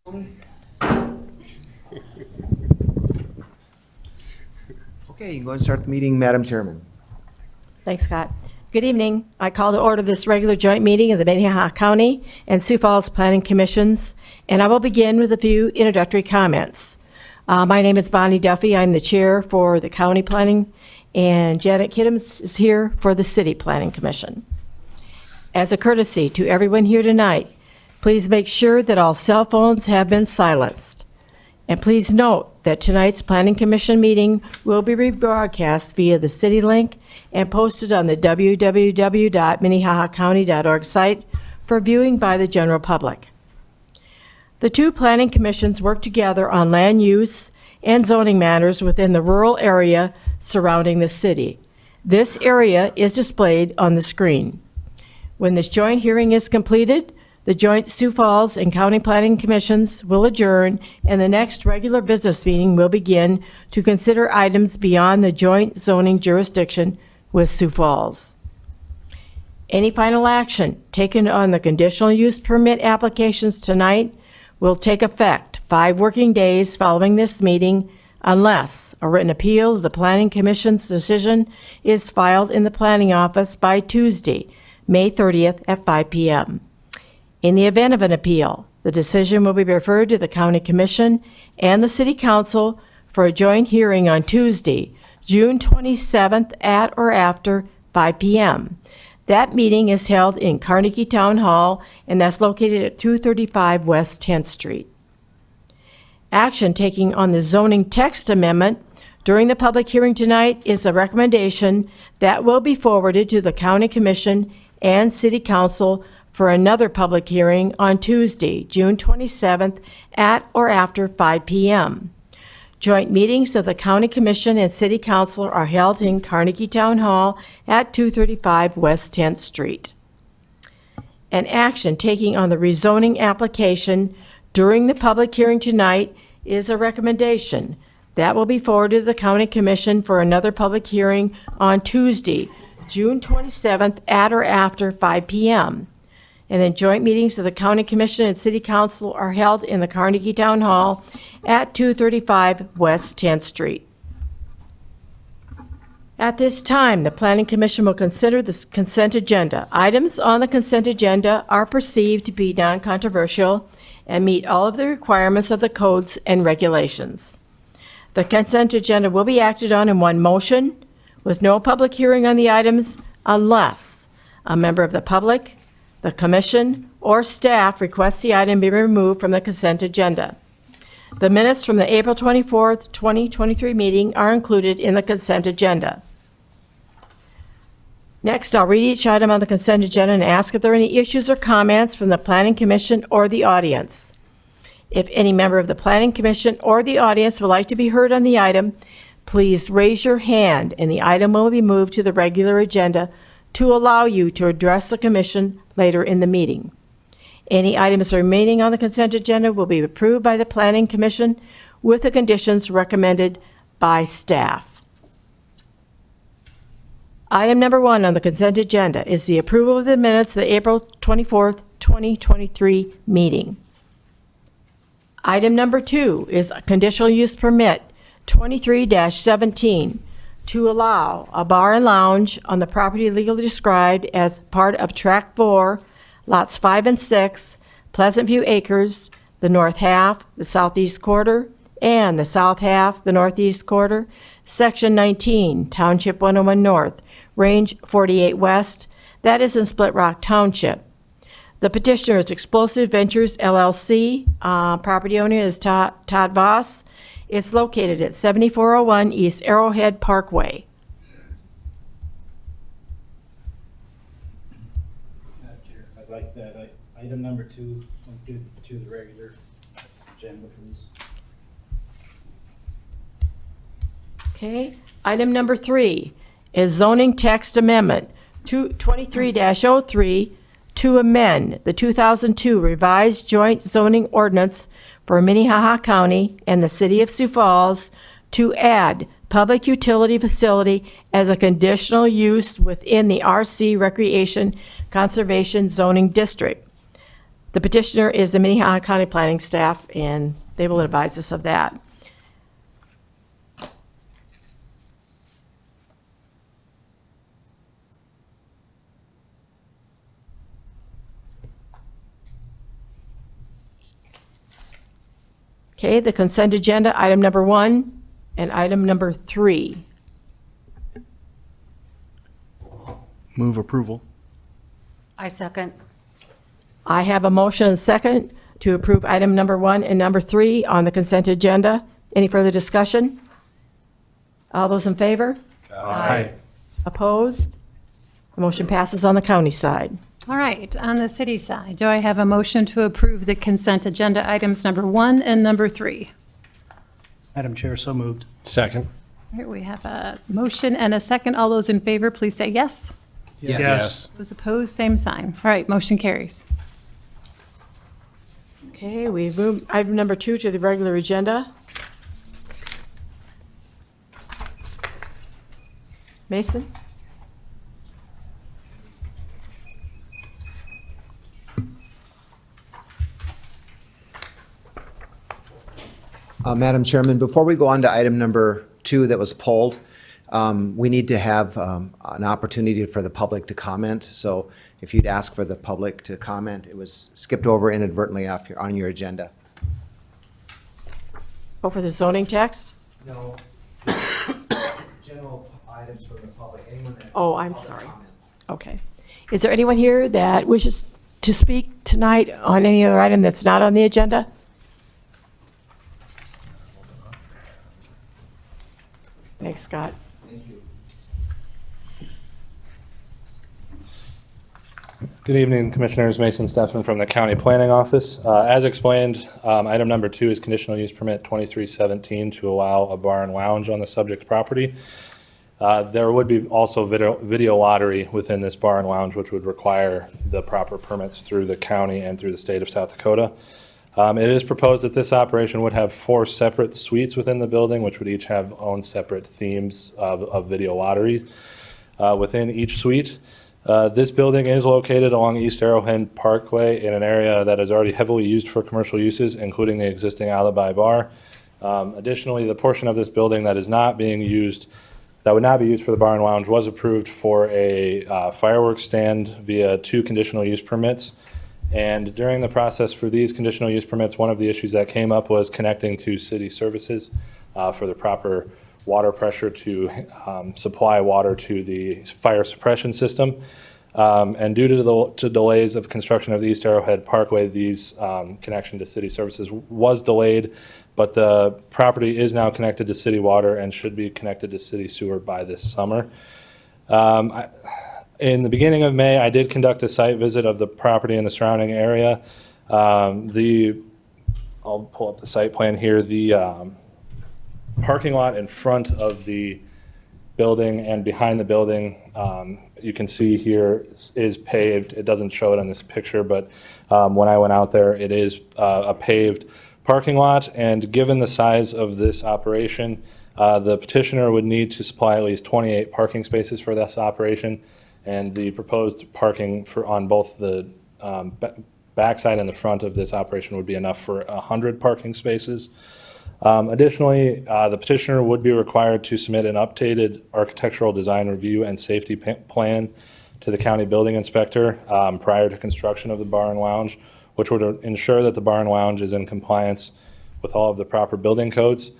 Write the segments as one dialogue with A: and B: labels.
A: Okay, you can go and start the meeting, Madam Chairman.
B: Thanks, Scott. Good evening. I call to order this regular joint meeting of the Minnehaha County and Sioux Falls Planning Commissions, and I will begin with a few introductory comments. My name is Bonnie Duffy. I'm the chair for the County Planning, and Janet Kiddams is here for the City Planning Commission. As a courtesy to everyone here tonight, please make sure that all cell phones have been silenced. And please note that tonight's Planning Commission meeting will be rebroadcast via the City Link and posted on the www.minnehahacounty.org site for viewing by the general public. The two planning commissions work together on land use and zoning matters within the rural area surrounding the city. This area is displayed on the screen. When this joint hearing is completed, the joint Sioux Falls and County Planning Commissions will adjourn, and the next regular business meeting will begin to consider items beyond the joint zoning jurisdiction with Sioux Falls. Any final action taken on the conditional use permit applications tonight will take effect 5 working days following this meeting unless a written appeal of the Planning Commission's decision is filed in the Planning Office by Tuesday, May 30th at 5 p.m. In the event of an appeal, the decision will be referred to the County Commission and the City Council for a joint hearing on Tuesday, June 27th at or after 5 p.m. That meeting is held in Carnegie Town Hall, and that's located at 235 West 10th Street. Action taking on the zoning text amendment during the public hearing tonight is a recommendation that will be forwarded to the County Commission and City Council for another public hearing on Tuesday, June 27th at or after 5 p.m. Joint meetings of the County Commission and City Council are held in Carnegie Town Hall at 235 West 10th Street. An action taking on the rezoning application during the public hearing tonight is a recommendation that will be forwarded to the County Commission for another public hearing on Tuesday, June 27th at or after 5 p.m. And then joint meetings of the County Commission and City Council are held in the Carnegie Town Hall at 235 West 10th Street. At this time, the Planning Commission will consider the consent agenda. Items on the consent agenda are perceived to be non-controversial and meet all of the requirements of the codes and regulations. The consent agenda will be acted on in one motion with no public hearing on the items unless a member of the public, the commission, or staff requests the item be removed from the consent agenda. The minutes from the April 24th, 2023 meeting are included in the consent agenda. Next, I'll read each item on the consent agenda and ask if there are any issues or comments from the Planning Commission or the audience. If any member of the Planning Commission or the audience would like to be heard on the item, please raise your hand and the item will be moved to the regular agenda to allow you to address the commission later in the meeting. Any items remaining on the consent agenda will be approved by the Planning Commission with the conditions recommended by staff. Item number 1 on the consent agenda is the approval of the minutes of the April 24th, 2023 meeting. Item number 2 is a conditional use permit 23-17 to allow a bar and lounge on the property legally described as part of Tract 4, Lots 5 and 6, Pleasant View Acres, the north half, the southeast quarter, and the south half, the northeast quarter, Section 19, Township 101 North, Range 48 West, that is in Split Rock Township. The petitioner is Explosive Ventures LLC. Property owner is Todd Voss. It's located at 7401 East Arrowhead Parkway.
C: Madam Chair, I'd like that item number 2 to the regular agenda, please.
B: Okay. Item number 3 is zoning text amendment 23-03 to amend the 2002 revised joint zoning ordinance for Minnehaha County and the City of Sioux Falls to add public utility facility as a conditional use within the RC Recreation Conservation Zoning District. The petitioner is the Minnehaha County Planning staff, and they will advise us of that. Okay, the consent agenda, item number 1 and item number 3.
D: Move approval.
E: I second.
B: I have a motion and second to approve item number 1 and number 3 on the consent agenda. Any further discussion? All those in favor?
D: Aye.
B: Opposed? The motion passes on the county side.
E: All right, on the city side, do I have a motion to approve the consent agenda items number 1 and number 3?
C: Madam Chair, so moved.
D: Second.
E: All right, we have a motion and a second. All those in favor, please say yes.
D: Yes.
E: Those opposed, same sign. All right, motion carries.
B: Okay, we've moved item number 2 to the regular agenda. Mason?
A: Madam Chairman, before we go on to item number 2 that was pulled, we need to have an opportunity for the public to comment. So if you'd ask for the public to comment, it was skipped over inadvertently on your agenda.
B: Oh, for the zoning text?
A: No. General items from the public, anyone that.
B: Oh, I'm sorry. Okay. Is there anyone here that wishes to speak tonight on any other item that's not on the agenda? Thanks, Scott.
A: Thank you.
F: Good evening, Commissioners. Mason Steffen from the County Planning Office. As explained, item number 2 is conditional use permit 2317 to allow a bar and lounge on the subject property. There would be also video lottery within this bar and lounge, which would require the proper permits through the county and through the state of South Dakota. It is proposed that this operation would have 4 separate suites within the building, which would each have own separate themes of video lottery within each suite. This building is located along East Arrowhead Parkway in an area that is already heavily used for commercial uses, including the existing Alibi Bar. Additionally, the portion of this building that is not being used, that would not be used for the bar and lounge, was approved for a fireworks stand via 2 conditional use permits. And during the process for these conditional use permits, one of the issues that came up was connecting to city services for the proper water pressure to supply water to the fire suppression system. And due to delays of construction of the East Arrowhead Parkway, these connection to city services was delayed, but the property is now connected to city water and should be connected to city sewer by this summer. In the beginning of May, I did conduct a site visit of the property in the surrounding area. I'll pull up the site plan here. The parking lot in front of the building and behind the building, you can see here is paved. It doesn't show it on this picture, but when I went out there, it is a paved parking lot. And given the size of this operation, the petitioner would need to supply at least 28 parking spaces for this operation. And the proposed parking on both the backside and the front of this operation would be enough for 100 parking spaces. Additionally, the petitioner would be required to submit an updated architectural design review and safety plan to the county building inspector prior to construction of the bar and lounge, which would ensure that the bar and lounge is in compliance with all of the proper building codes.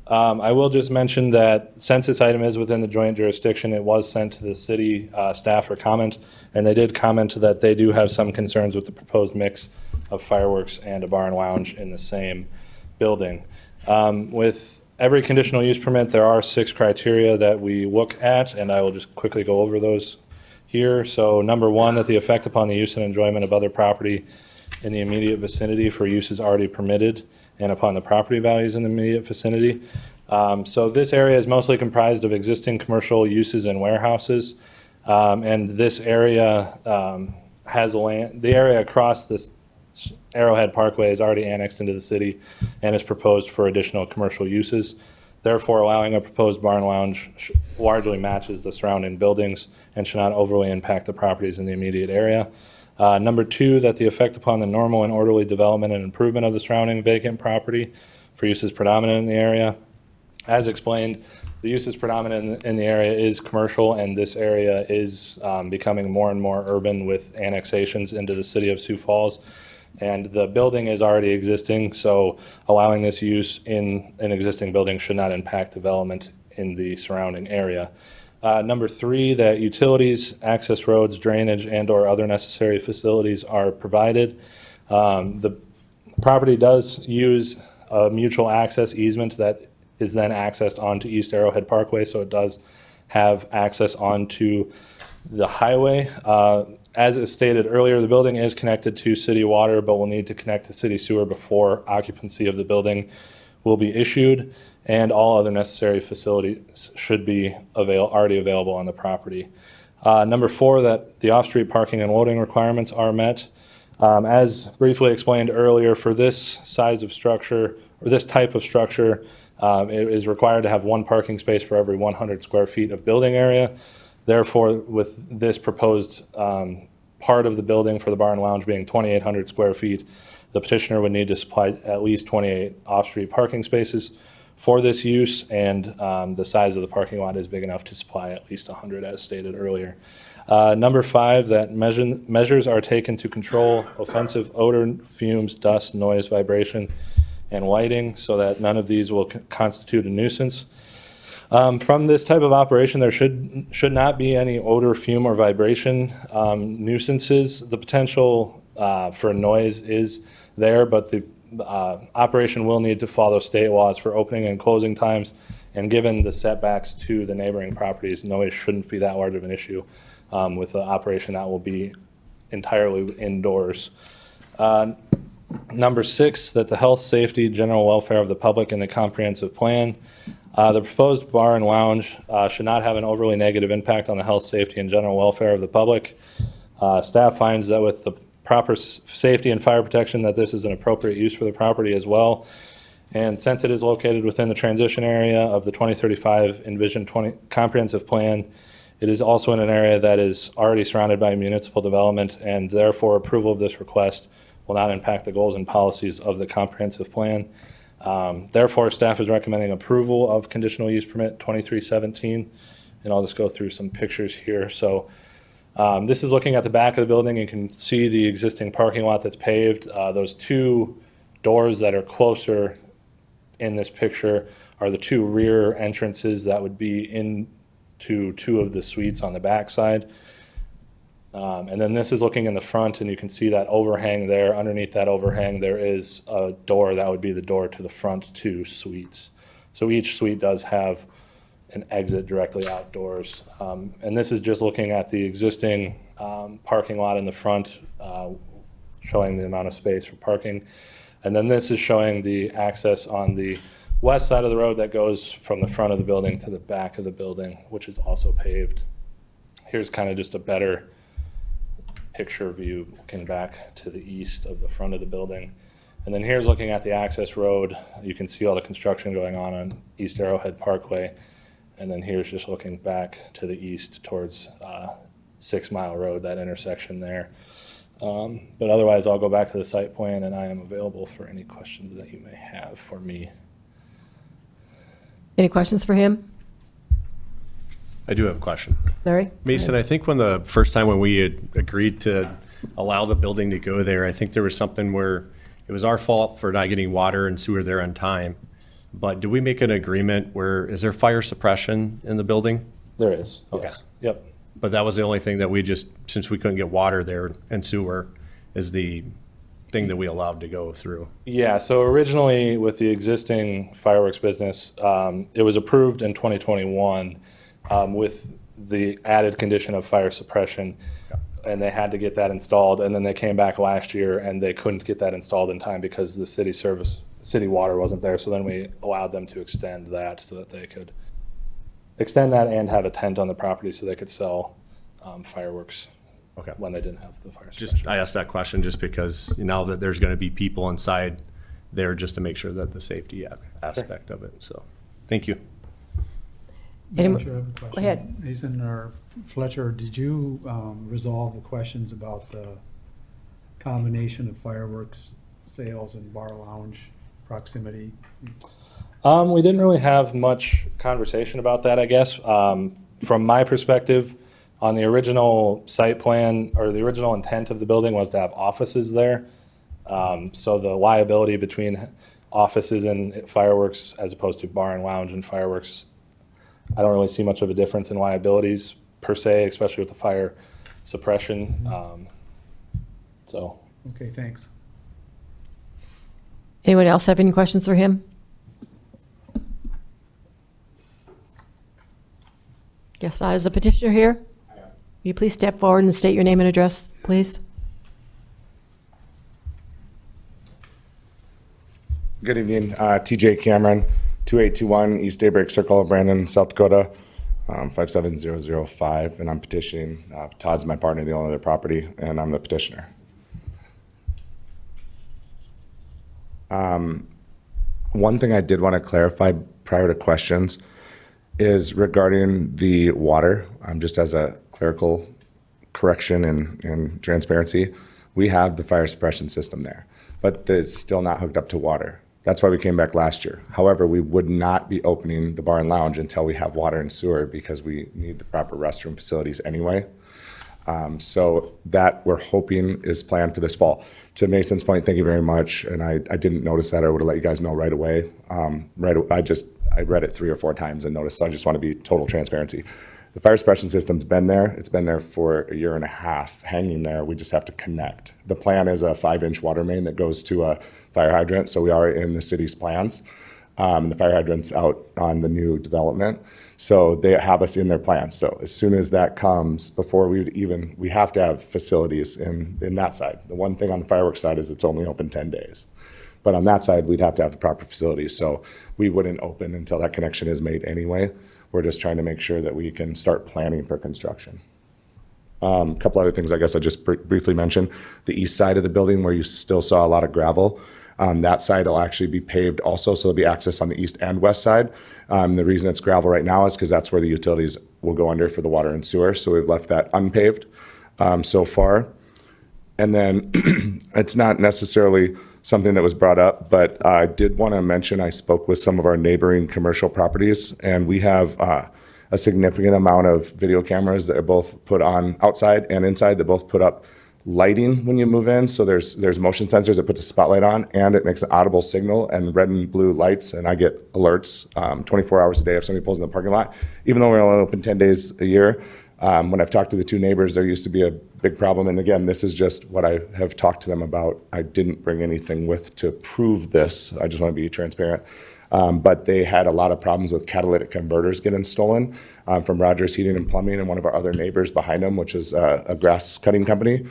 F: I will just mention that since this item is within the joint jurisdiction, it was sent to the city staff for comment, and they did comment that they do have some concerns with the proposed mix of fireworks and a bar and lounge in the same building. With every conditional use permit, there are 6 criteria that we look at, and I will just quickly go over those here. So number 1, that the effect upon the use and enjoyment of other property in the immediate vicinity for uses already permitted and upon the property values in the immediate vicinity. So this area is mostly comprised of existing commercial uses and warehouses. And this area has land, the area across this Arrowhead Parkway is already annexed into the city and is proposed for additional commercial uses. Therefore, allowing a proposed bar and lounge largely matches the surrounding buildings and should not overly impact the properties in the immediate area. Number 2, that the effect upon the normal and orderly development and improvement of the surrounding vacant property for uses predominant in the area. As explained, the uses predominant in the area is commercial, and this area is becoming more and more urban with annexations into the city of Sioux Falls. And the building is already existing, so allowing this use in an existing building should not impact development in the surrounding area. Number 3, that utilities, access roads, drainage, and/or other necessary facilities are provided. The property does use a mutual access easement that is then accessed onto East Arrowhead Parkway, so it does have access onto the highway. As is stated earlier, the building is connected to city water, but will need to connect to city sewer before occupancy of the building will be issued, and all other necessary facilities should be already available on the property. Number 4, that the off-street parking and loading requirements are met. As briefly explained earlier, for this size of structure, or this type of structure, it is required to have 1 parking space for every 100 square feet of building area. Therefore, with this proposed part of the building for the bar and lounge being 2,800 square feet, the petitioner would need to supply at least 28 off-street parking spaces for this use, and the size of the parking lot is big enough to supply at least 100, as stated earlier. Number 5, that measures are taken to control offensive odor, fumes, dust, noise, vibration, and lighting, so that none of these will constitute a nuisance. From this type of operation, there should not be any odor, fume, or vibration nuisances. The potential for noise is there, but the operation will need to follow state laws for opening and closing times, and given the setbacks to the neighboring properties, noise shouldn't be that large of an issue with the operation that will be entirely indoors. Number 6, that the health, safety, general welfare of the public in the comprehensive plan. The proposed bar and lounge should not have an overly negative impact on the health, safety, and general welfare of the public. Staff finds that with the proper safety and fire protection, that this is an appropriate use for the property as well. And since it is located within the transition area of the 2035 Envision Comprehensive Plan, it is also in an area that is already surrounded by municipal development, and therefore approval of this request will not impact the goals and policies of the comprehensive plan. Therefore, staff is recommending approval of conditional use permit 2317, and I'll just go through some pictures here. So this is looking at the back of the building. You can see the existing parking lot that's paved. Those 2 doors that are closer in this picture are the 2 rear entrances that would be into 2 of the suites on the back side. And then this is looking in the front, and you can see that overhang there. Underneath that overhang, there is a door that would be the door to the front 2 suites. So each suite does have an exit directly outdoors. And this is just looking at the existing parking lot in the front, showing the amount of space for parking. And then this is showing the access on the west side of the road that goes from the front of the building to the back of the building, which is also paved. Here's kind of just a better picture view looking back to the east of the front of the building. And then here's looking at the access road. You can see all the construction going on East Arrowhead Parkway. And then here's just looking back to the east towards 6 Mile Road, that intersection there. But otherwise, I'll go back to the site plan, and I am available for any questions that you may have for me.
B: Any questions for him?
G: I do have a question.
B: Larry?
G: Mason, I think when the first time when we had agreed to allow the building to go there, I think there was something where it was our fault for not getting water and sewer there on time. But did we make an agreement where, is there fire suppression in the building?
F: There is.
G: Okay.
F: Yes. Yep.
G: But that was the only thing that we just, since we couldn't get water there and sewer, is the thing that we allowed to go through.
F: Yeah, so originally with the existing fireworks business, it was approved in 2021 with the added condition of fire suppression, and they had to get that installed, and then they came back last year and they couldn't get that installed in time because the city water wasn't there, so then we allowed them to extend that so that they could extend that and have a tent on the property so they could sell fireworks when they didn't have the fire suppression.
G: I asked that question just because now that there's going to be people inside there, just to make sure that the safety aspect of it. So, thank you.
B: Any-
H: Sure, I have a question.
B: Go ahead.
H: Mason or Fletcher, did you resolve the questions about the
D: combination of fireworks sales and bar lounge proximity?
F: We didn't really have much conversation about that, I guess. From my perspective, on the original site plan, or the original intent of the building was to have offices there. So the liability between offices and fireworks as opposed to bar and lounge and fireworks, I don't really see much of a difference in liabilities per se, especially with the fire suppression. So.
D: Okay, thanks.
B: Anyone else have any questions for him? Guess not. Is the petitioner here? Will you please step forward and state your name and address, please?
H: Good evening, TJ Cameron, 2821 East Daybreak Circle, Brandon, South Dakota, 57005, and I'm petitioning, Todd's my partner, the owner of the property, and I'm the petitioner. One thing I did want to clarify prior to questions is regarding the water, just as a clerical correction and transparency, we have the fire suppression system there, but it's still not hooked up to water. That's why we came back last year. However, we would not be opening the bar and lounge until we have water and sewer because we need the proper restroom facilities anyway. So that we're hoping is planned for this fall. To Mason's point, thank you very much. And I didn't notice that. I would have let you guys know right away. I read it 3 or 4 times and noticed, so I just want to be total transparency. The fire suppression system's been there. It's been there for a year and a half, hanging there. We just have to connect. The plan is a 5-inch water main that goes to a fire hydrant, so we are in the city's plans. The fire hydrant's out on the new development, so they have us in their plans. So as soon as that comes, before we have to have facilities in that side. The one thing on the fireworks side is it's only open 10 days. But on that side, we'd have to have the proper facilities, so we wouldn't open until that connection is made anyway. We're just trying to make sure that we can start planning for construction. A couple other things I guess I just briefly mentioned. The east side of the building where you still saw a lot of gravel, that side will actually be paved also, so there'll be access on the east and west side. The reason it's gravel right now is because that's where the utilities will go under for the water and sewer, so we've left that unpaved so far. And then it's not necessarily something that was brought up, but I did want to mention I spoke with some of our neighboring commercial properties, and we have a significant amount of video cameras that are both put on outside and inside that both put up lighting when you move in. So there's motion sensors that put the spotlight on, and it makes an audible signal and red and blue lights, and I get alerts 24 hours a day if somebody pulls in the parking lot. Even though we're only open 10 days a year, when I've talked to the 2 neighbors, there used to be a big problem. And again, this is just what I have talked to them about. I didn't bring anything with to prove this. I just want to be transparent. But they had a lot of problems with catalytic converters getting stolen from Rogers Heating and Plumbing and one of our other neighbors behind them, which is a grass cutting company.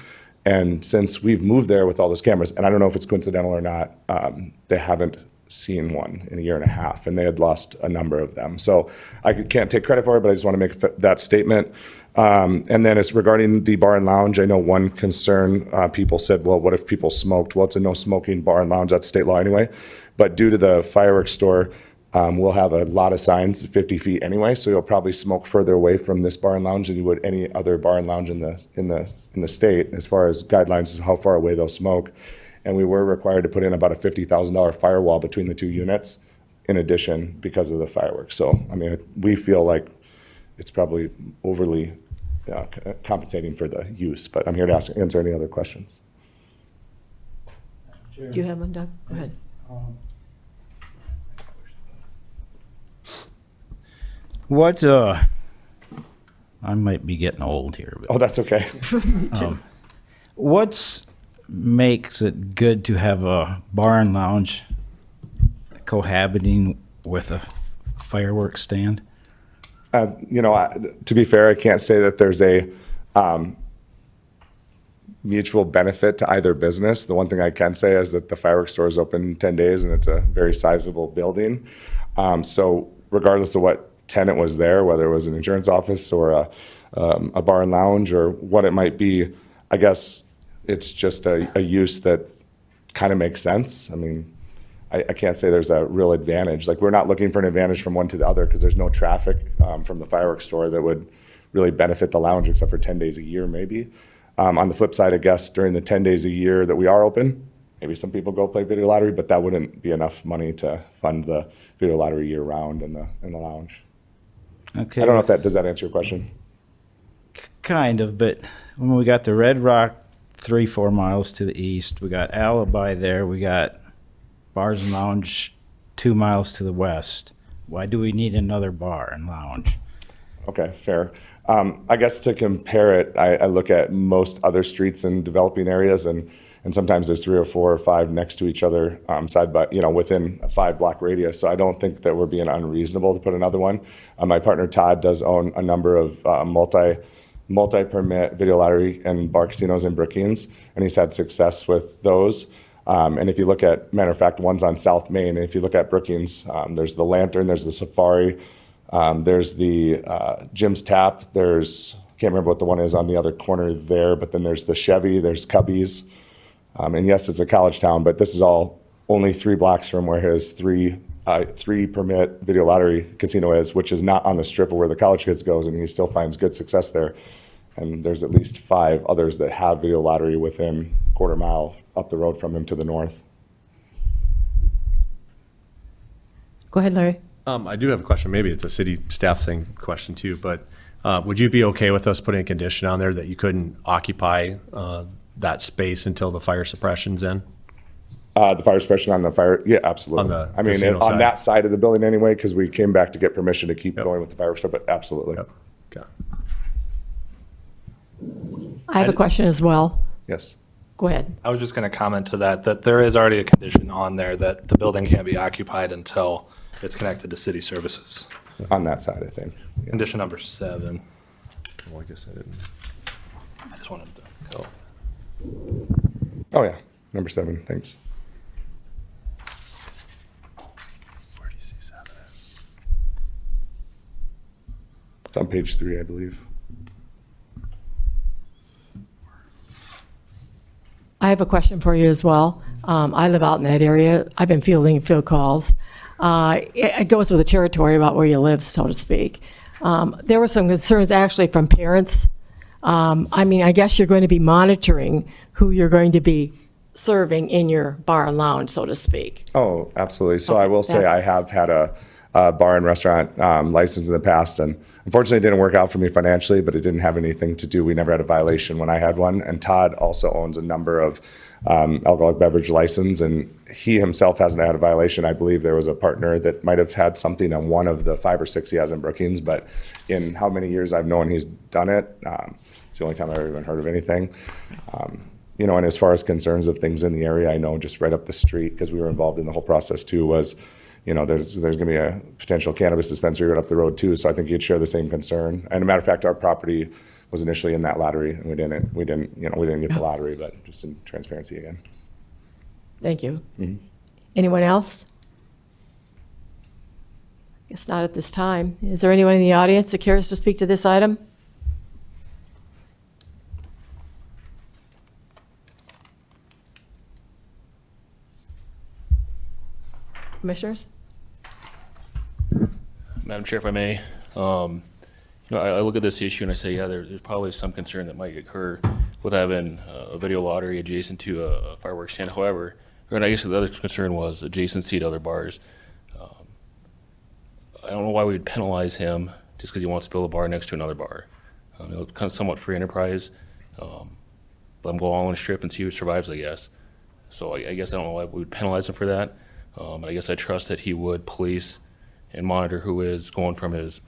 H: And since we've moved there with all those cameras, and I don't know if it's coincidental or not, they haven't seen one in a year and a half, and they had lost a number of them. So I can't take credit for it, but I just want to make that statement. And then it's regarding the bar and lounge. I know one concern, people said, well, what if people smoked? Well, it's a no smoking bar and lounge. That's state law anyway. But due to the fireworks store, we'll have a lot of signs 50 feet anyway, so you'll probably smoke further away from this bar and lounge than you would any other bar and lounge in the state as far as guidelines as how far away they'll smoke. And we were required to put in about a $50,000 firewall between the 2 units in addition because of the fireworks. So, I mean, we feel like it's probably overly compensating for the use, but I'm here to answer any other questions.
C: Chair,
B: Do you have one, Doug? Go ahead.
I: What, I might be getting old here, but
H: Oh, that's okay.
I: what's makes it good to have a bar and lounge cohabiting with a fireworks stand?
H: To be fair, I can't say that there's a mutual benefit to either business. The one thing I can say is that the fireworks store is open 10 days and it's a very sizable building. So regardless of what tenant was there, whether it was an insurance office or a bar and lounge or what it might be, I guess it's just a use that kind of makes sense. I mean, I can't say there's a real advantage. Like, we're not looking for an advantage from one to the other because there's no traffic from the fireworks store that would really benefit the lounge except for 10 days a year maybe. On the flip side, I guess, during the 10 days a year that we are open, maybe some people go play video lottery, but that wouldn't be enough money to fund the video lottery year round in the lounge.
I: Okay.
H: I don't know if does that answer your question?
I: Kind of, but when we got the Red Rock 3-4 miles to the east, we got Alibi there, we got Bars and Lounge 2 miles to the west. Why do we need another bar and lounge?
H: Okay, fair. I guess to compare it, I look at most other streets in developing areas, and sometimes there's 3 or 4 or 5 next to each other, side by, within a 5-block radius. So I don't think that we're being unreasonable to put another one. My partner Todd does own a number of multi-permit video lottery and bar casinos in Brookings, and he's had success with those. And if you look at, matter of fact, one's on South Main, and if you look at Brookings, there's the Lantern, there's the Safari, there's the Jim's Tap, there's, can't remember what the one is on the other corner there, but then there's the Chevy, there's Cubby's. And yes, it's a college town, but this is all only 3 blocks from where his 3 permit video lottery casino is, which is not on the strip of where the college kids goes, and he still finds good success there. And there's at least 5 others that have video lottery within a quarter mile up the road from him to the north.
B: Go ahead, Larry.
G: I do have a question. Maybe it's a city staff thing question too, but would you be okay with us putting a condition on there that you couldn't occupy that space until the fire suppression's in?
H: The fire suppression on the fire, yeah, absolutely.
G: On the
H: I mean,
G: casino
H: on
G: side.
H: that side of the building anyway, because we came back to get permission to keep going with the fireworks stuff, but absolutely.
G: Yep. Okay.
B: I have a question as well.
H: Yes.
B: Go ahead.
F: I was just going to comment to that there is already a condition on there that the building can't be occupied until it's connected to city services.
H: On that side, I think. Yeah.
F: Condition number 7.
G: Well, I guess I didn't.
F: I just wanted to go.
H: Oh, yeah. Number 7. Thanks.
G: Where do you see 7?
H: It's on page 3, I believe.
B: I have a question for you as well. I live out in that area. I've been fielding field calls. It goes with the territory about where you live, so to speak. There were some concerns actually from parents. I mean, I guess you're going to be monitoring who you're going to be serving in your bar and lounge, so to speak.
H: Oh, absolutely. So I will say I
B: That's-
H: have had a bar and restaurant license in the past, and unfortunately it didn't work out for me financially, but it didn't have anything to do. We never had a violation when I had one. And Todd also owns a number of alcoholic beverage license, and he himself hasn't had a violation. I believe there was a partner that might have had something on one of the 5 or 6 he has in Brookings, but in how many years I've known he's done it, it's the only time I've ever even heard of anything. And as far as concerns of things in the area, I know just right up the street, because we were involved in the whole process too, was, there's going to be a potential cannabis dispensary right up the road too. So I think you'd share the same concern. And a matter of fact, our property was initially in that lottery, and we didn't get the lottery, but just in transparency again.
B: Thank you. Anyone else? Guess not at this time. Is there anyone in the audience that cares to speak to this item? Commissioners?
J: Madam Chair, if I may, I look at this issue and I say, yeah, there's probably some concern that might occur with having a video lottery adjacent to a fireworks stand. However, and I guess the other concern was adjacency to other bars. I don't know why we'd penalize him just because he wants to build a bar next to another bar. It's kind of somewhat free enterprise. Let him go all on a strip and see who survives, I guess. So I guess I don't know why we would penalize him for that. And I guess I trust that he would police and monitor who is going from his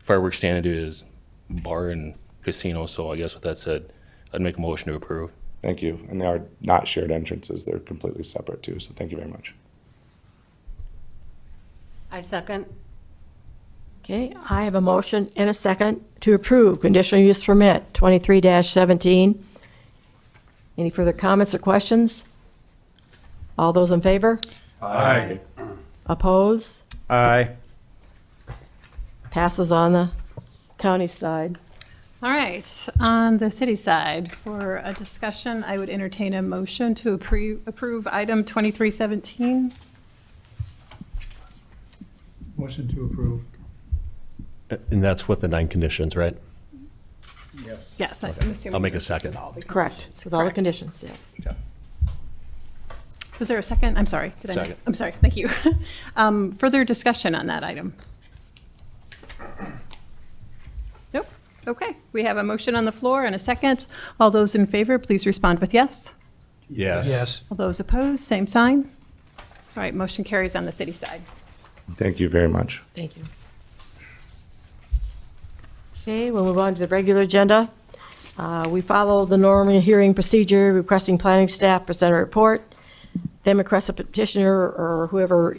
J: fireworks stand into his bar and casino. So I guess with that said, I'd make a motion to approve.
H: Thank you. And they are not shared entrances. They're completely separate too. So thank you very much.
K: I second.
B: Okay, I have a motion and a second to approve conditional use permit 23-17. Any further comments or questions? All those in favor?
G: Aye.
B: Oppose?
I: Aye.
B: Passes on the county side.
E: All right, on the city side, for a discussion, I would entertain a motion to approve item 2317.
D: Motion to approve.
G: And that's with the 9 conditions, right?
D: Yes.
E: Yes, I'm assuming.
G: I'll make a
E: this is
G: second.
E: with all the
B: Correct,
E: conditions.
B: with all the
E: Correct.
B: conditions, yes.
E: Was there a second? I'm sorry. Did I?
J: Second.
E: I'm sorry. Thank you. Further discussion on that item? Nope. Okay. We have a motion on the floor and a second. All those in favor, please respond with yes.
G: Yes.
E: All those opposed, same sign. All right, motion carries on the city side.
H: Thank you very much.
B: Thank you. Okay, we'll move on to the regular agenda. We follow the normal hearing procedure, requesting planning staff present a report, then request a petitioner or whoever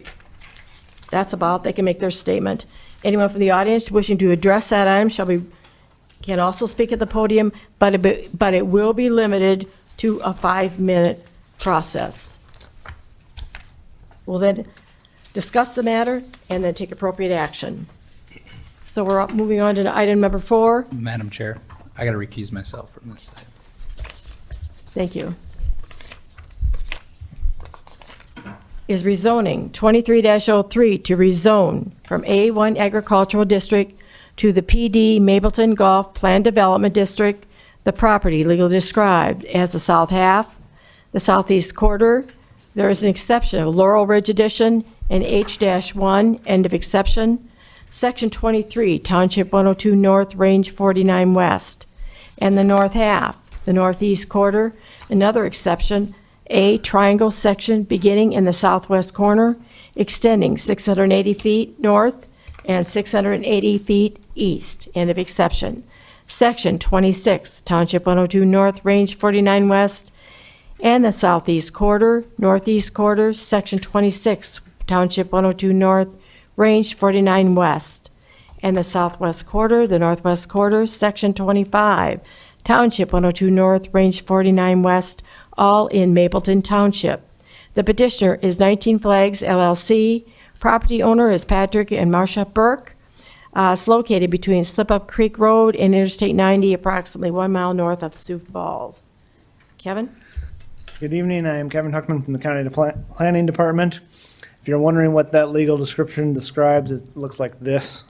B: that's about, they can make their statement. Anyone from the audience wishing to address that item can also speak at the podium, but it will be limited to a 5-minute process. We'll then discuss the matter and then take appropriate action. So we're moving on to item number 4.
K: Madam Chair, I got to recuse myself from this.
B: Thank you. Is rezoning 23-03 to rezone from A1 Agricultural District to the PD Mapleton Golf Plan Development District, the property legally described as the south half, the southeast quarter. There is an exception of Laurel Ridge Addition and H-1, end of exception. Section 23, Township 102 North, Range 49 West. And the north half, the northeast quarter, another exception, a triangle section beginning in the southwest corner, extending 680 feet north and 680 feet east, end of exception. Section 26, Township 102 North, Range 49 West, and the southeast quarter, northeast quarter, Section 26, Township 102 North, Range 49 West, and the southwest quarter, the northwest quarter, Section 25, Township 102 North, Range 49 West, all in Mapleton Township. The petitioner is 19 Flags LLC. Property owner is Patrick and Marcia Burke. It's located between Slip Up Creek Road and Interstate 90, approximately 1 mile north of Sioux Falls. Kevin?
L: Good evening. I am Kevin Huckman from the County Planning Department. If you're wondering what that legal description describes, it looks like this.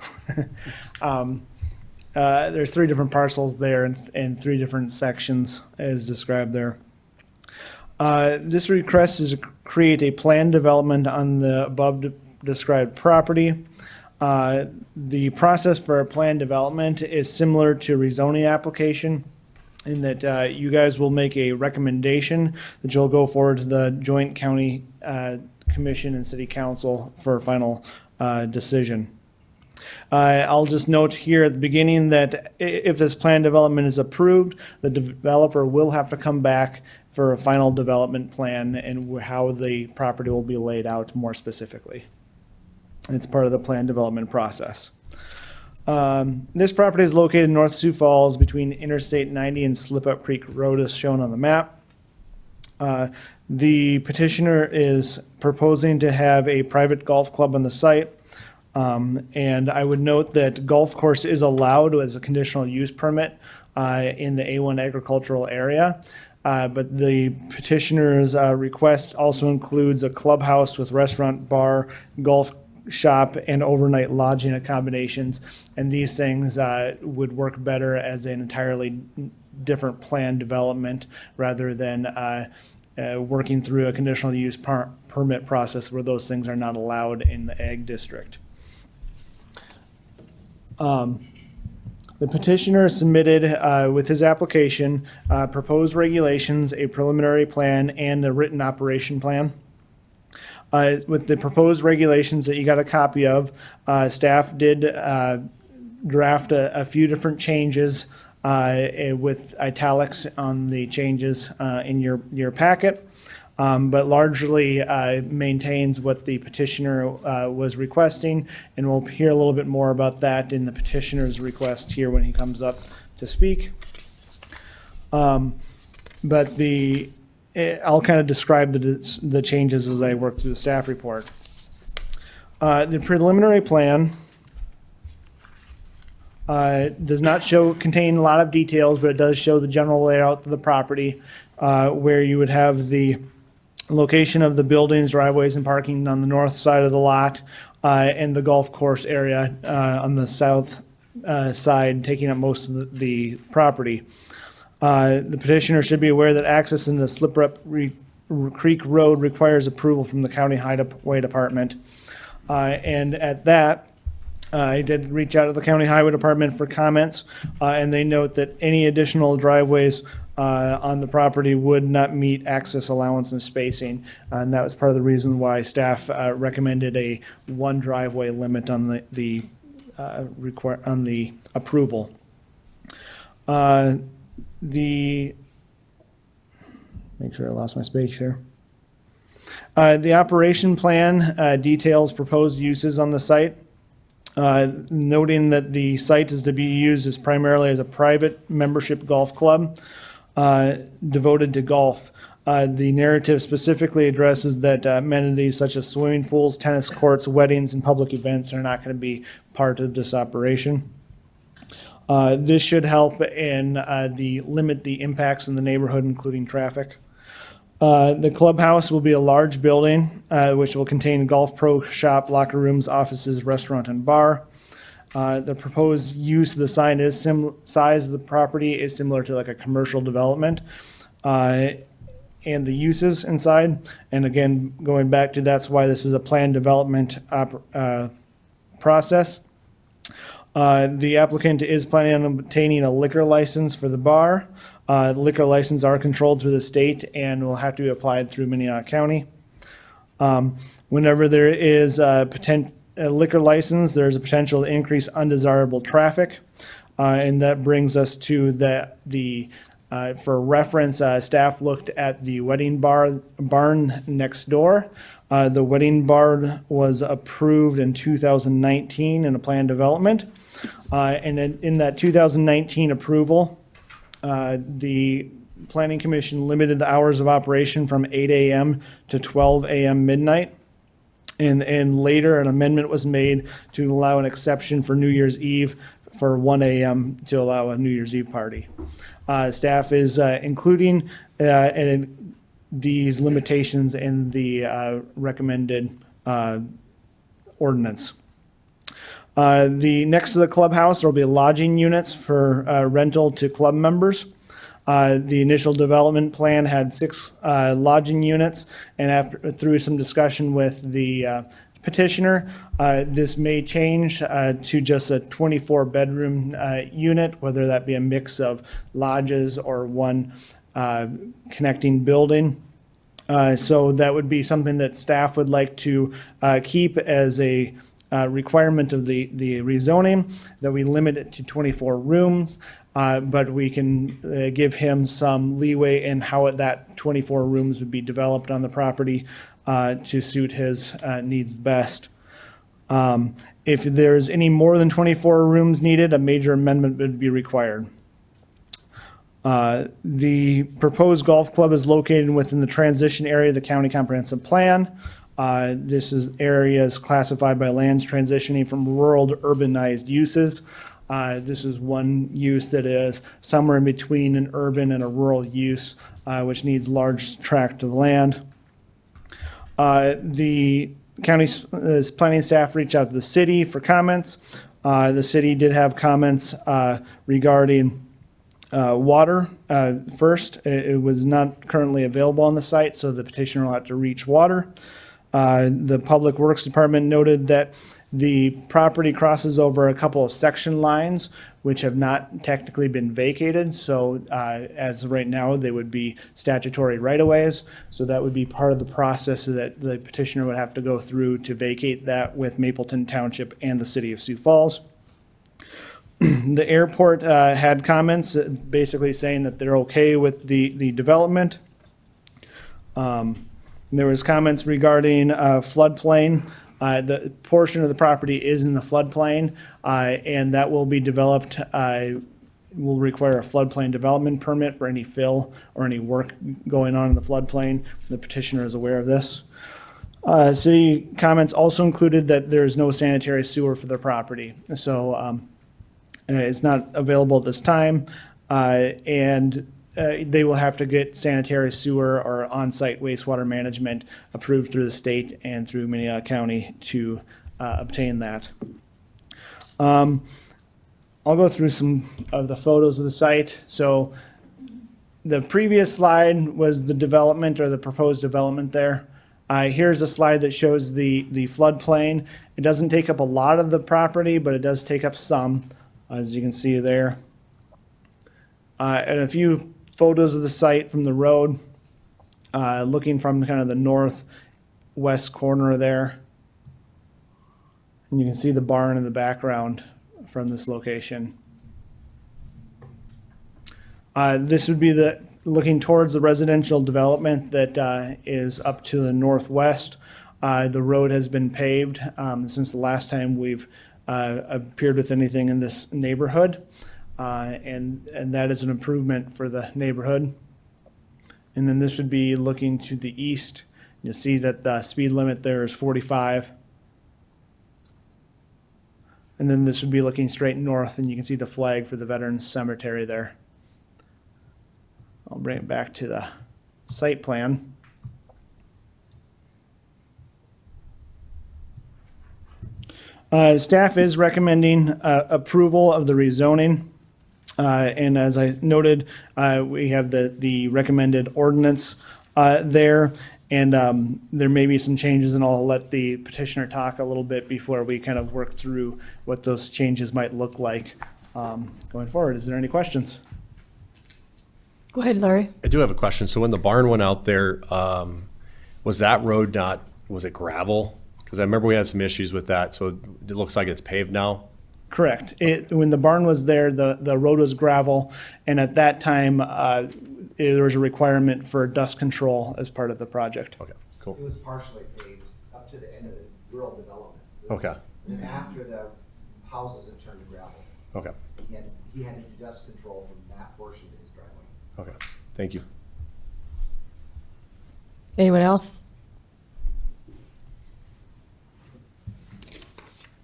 L: There's 3 different parcels there and 3 different sections as described there. This request is to create a planned development on the above described property. The process for a planned development is similar to rezoning application in that you guys will make a recommendation that you'll go forward to the joint county commission and city council for a final decision. I'll just note here at the beginning that if this plan development is approved, the developer will have to come back for a final development plan and how the property will be laid out more specifically. It's part of the plan development process. This property is located in North Sioux Falls between Interstate 90 and Slip Up Creek Road as shown on the map. The petitioner is proposing to have a private golf club on the site. And I would note that golf course is allowed as a conditional use permit in the A1 agricultural area. But the petitioner's request also includes a clubhouse with restaurant, bar, golf shop, and overnight lodging accommodations. And these things would work better as an entirely different plan development rather than working through a conditional use permit process where those things are not allowed in the ag district. The petitioner submitted with his application proposed regulations, a preliminary plan, and a written operation plan. With the proposed regulations that you got a copy of, staff did draft a few different changes with italics on the changes in your packet. But largely maintains what the petitioner was requesting, and we'll hear a little bit more about that in the petitioner's request here when he comes up to speak. But I'll kind of describe the changes as I work through the staff report. The preliminary plan does not contain a lot of details, but it does show the general layout of the property, where you would have the location of the buildings, driveways, and parking on the north side of the lot, and the golf course area on the side, taking up most of the property. The petitioner should be aware that access into Slip Creek Road requires approval from the County Highway Department. And at that, I did reach out to the County Highway Department for comments, and they note that any additional driveways on the property would not meet access allowance and spacing. And that was part of the reason why staff recommended a one driveway limit on the approval. Make sure I lost my space here. The operation plan details proposed uses on the site, noting that the site is to be used as primarily as a private membership golf club devoted to golf. The narrative specifically addresses that amenities such as swimming pools, tennis courts, weddings, and public events are not going to be part of this operation. This should help in limit the impacts in the neighborhood, including traffic. The clubhouse will be a large building, which will contain golf pro shop, locker rooms, offices, restaurant, and bar. The proposed use of the sign is size of the property is similar to like a commercial development. And the uses inside, and again, going back to that's why this is a planned development process. The applicant is planning on obtaining a liquor license for the bar. Liquor licenses are controlled through the state and will have to be applied through Minnehaha County. Whenever there is a liquor license, there's a potential to increase undesirable traffic. And that brings us to for reference, staff looked at the wedding barn next door. The wedding barn was approved in 2019 in a planned development. And in that 2019 approval, the Planning Commission limited the hours of operation from 8 a.m. to 12 a.m. midnight. And later an amendment was made to allow an exception for New Year's Eve for 1 a.m. to allow a New Year's Eve party. Staff is including these limitations in the recommended ordinance. Next to the clubhouse, there will be lodging units for rental to club members. The initial development plan had 6 lodging units, and through some discussion with the petitioner, this may change to just a 24-bedroom unit, whether that be a mix of lodges or one connecting building. So that would be something that staff would like to keep as a requirement of the rezoning, that we limit it to 24 rooms, but we can give him some leeway in how that 24 rooms would be developed on the property to suit his needs best. If there's any more than 24 rooms needed, a major amendment would be required. The proposed golf club is located within the transition area of the county comprehensive plan. This is areas classified by lands transitioning from rural to urbanized uses. This is one use that is somewhere in between an urban and a rural use, which needs large tract of land. The county's planning staff reached out to the city for comments. The city did have comments regarding water. First, it was not currently available on the site, so the petitioner will have to reach water. The Public Works Department noted that the property crosses over a couple of section lines which have not technically been vacated. So as of right now, they would be statutory right-of-ways. So that would be part of the process that the petitioner would have to go through to vacate that with Mapleton Township and the city of Sioux Falls. The airport had comments basically saying that they're okay with the development. There was comments regarding floodplain. The portion of the property is in the floodplain, and that will be developed, will require a floodplain development permit for any fill or any work going on in the floodplain. The petitioner is aware of this. City comments also included that there is no sanitary sewer for the property. So it's not available at this time, and they will have to get sanitary sewer or on-site wastewater management approved through the state and through Minnehaha County to obtain that. I'll go through some of the photos of the site. So the previous slide was the development or the proposed development there. Here's a slide that shows the floodplain. It doesn't take up a lot of the property, but it does take up some, as you can see there. And a few photos of the site from the road, looking from kind of the northwest corner there. And you can see the barn in the background from this location. This would be looking towards the residential development that is up to the northwest. The road has been paved since the last time we've appeared with anything in this neighborhood. And that is an improvement for the neighborhood. And then this would be looking to the east. You'll see that the speed limit there is 45. And then this would be looking straight north, and you can see the flag for the Veterans Cemetery there. I'll bring it back to the site plan. Staff is recommending approval of the rezoning. And as I noted, we have the recommended ordinance there. And there may be some changes, and I'll let the petitioner talk a little bit before we kind of work through what those changes might look like going forward. Is there any questions?
B: Go ahead, Larry.
G: I do have a question. So when the barn went out there, was that road was it gravel? Because I remember we had some issues with that. So it looks like it's paved now.
L: Correct. When the barn was there, the road was gravel, and at that time, there was a requirement for dust control as part of the project.
G: Okay, cool.
A: It was partially paved up to the end of the rural development.
G: Okay,
A: And after the houses had turned to gravel,
G: okay,
A: he had to do dust control from that portion of his driveway.
G: okay. Thank you.
B: Anyone else?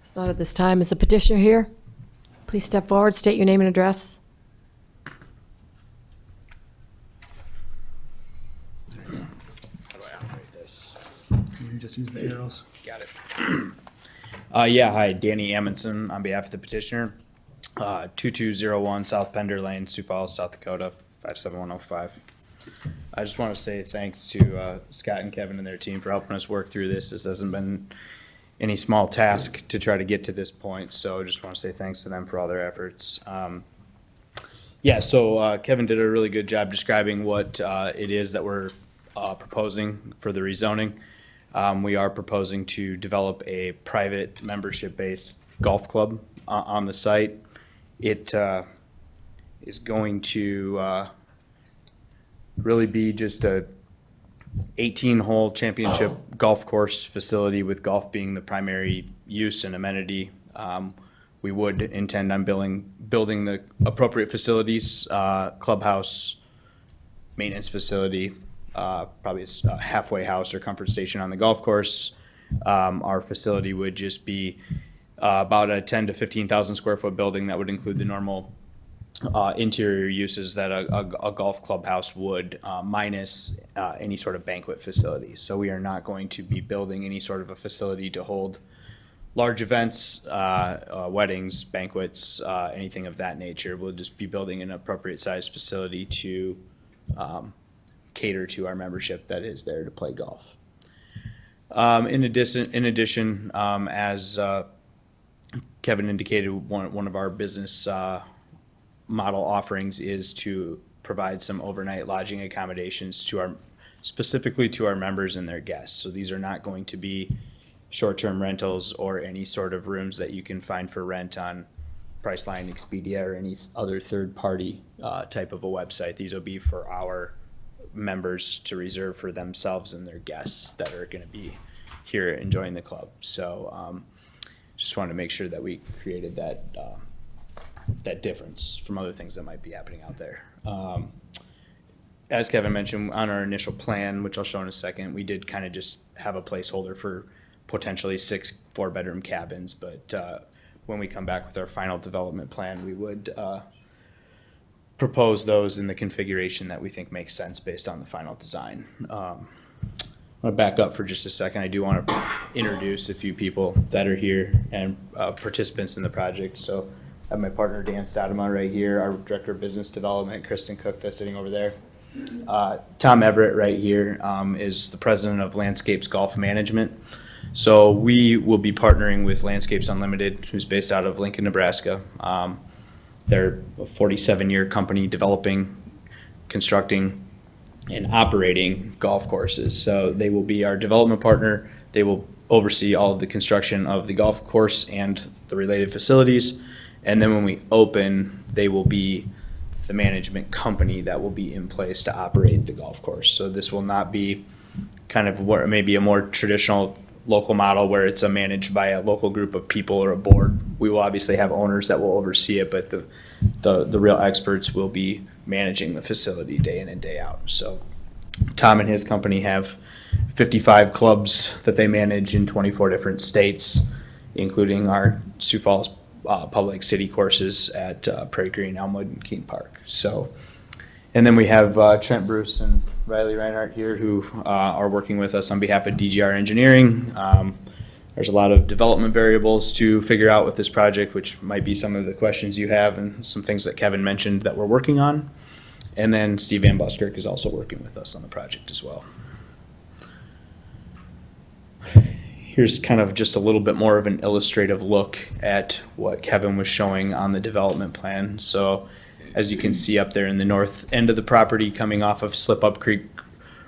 B: It's not at this time. Is the petitioner here? Please step forward, state your name and address.
L: You just use the arrows.
M: Got it. Yeah, hi, Danny Amundson on behalf of the petitioner. 2201 South Pender Lane, Sioux Falls, South Dakota, 57105. I just want to say thanks to Scott and Kevin and their team for helping us work through this. This hasn't been any small task to try to get to this point, so I just want to say thanks to them for all their efforts. Yeah, so Kevin did a really good job describing what it is that we're proposing for the rezoning. We are proposing to develop a private membership-based golf club on the site. It is going to really be just a 18-hole championship golf course facility, with golf being the primary use and amenity. We would intend on building the appropriate facilities, clubhouse, maintenance facility, probably a halfway house or comfort station on the golf course. Our facility would just be about a 10 to 15,000 square foot building that would include the normal interior uses that a golf clubhouse would, minus any sort of banquet facility. So we are not going to be building any sort of a facility to hold large events, weddings, banquets, anything of that nature. We'll just be building an appropriate sized facility to cater to our membership that is there to play golf. In addition, as Kevin indicated, one of our business model offerings is to provide some overnight lodging accommodations specifically to our members and their guests. So these are not going to be short-term rentals or any sort of rooms that you can find for rent on Priceline, Expedia, or any other third-party type of a website. These will be for our members to reserve for themselves and their guests that are going to be here enjoying the club. So just wanted to make sure that we created that difference from other things that might be happening out there. As Kevin mentioned, on our initial plan, which I'll show in a second, we did kind of just have a placeholder for potentially 6 4-bedroom cabins, but when we come back with our final development plan, we would propose those in the configuration that we think makes sense based on the final design. I'm going to back up for just a second. I do want to introduce a few people that are here and participants in the project. So I have my partner Dan Stadema right here, our Director of Business Development, Kristen Cook, that's sitting over there. Tom Everett right here is the President of Landscapes Golf Management. So we will be partnering with Landscapes Unlimited, who's based out of Lincoln, Nebraska. They're a 47-year company developing, constructing, and operating golf courses. So they will be our development partner. They will oversee all of the construction of the golf course and the related facilities. And then when we open, they will be the management company that will be in place to operate the golf course. So this will not be kind of what maybe a more traditional local model where it's managed by a local group of people or a board. We will obviously have owners that will oversee it, but the real experts will be managing the facility day in and day out. So Tom and his company have 55 clubs that they manage in 24 different states, including our Sioux Falls public city courses at Prairie Green, Elmwood, and Keene Park. So, and then we have Trent Bruce and Riley Reinhardt here who are working with us on behalf of DGR Engineering. There's a lot of development variables to figure out with this project, which might be some of the questions you have and some things that Kevin mentioned that we're working on. And then Steve Van Buskirk is also working with us on the project as well. Here's kind of just a little bit more of an illustrative look at what Kevin was showing on the development plan. So as you can see up there in the north end of the property coming off of Slip Up Creek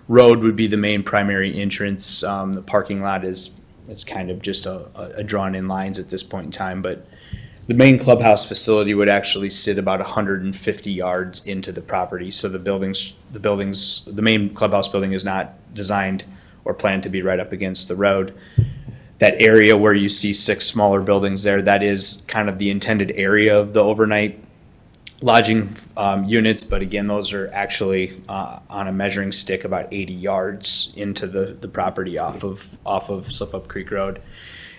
M: Road would be the main primary entrance. The parking lot it's kind of just a drawn in lines at this point in time, but the main clubhouse facility would actually sit about 150 yards into the property. So the main clubhouse building is not designed or planned to be right up against the road. That area where you see 6 smaller buildings there, that is kind of the intended area of the overnight lodging units. But again, those are actually on a measuring stick about 80 yards into the property off of Slip Up Creek Road.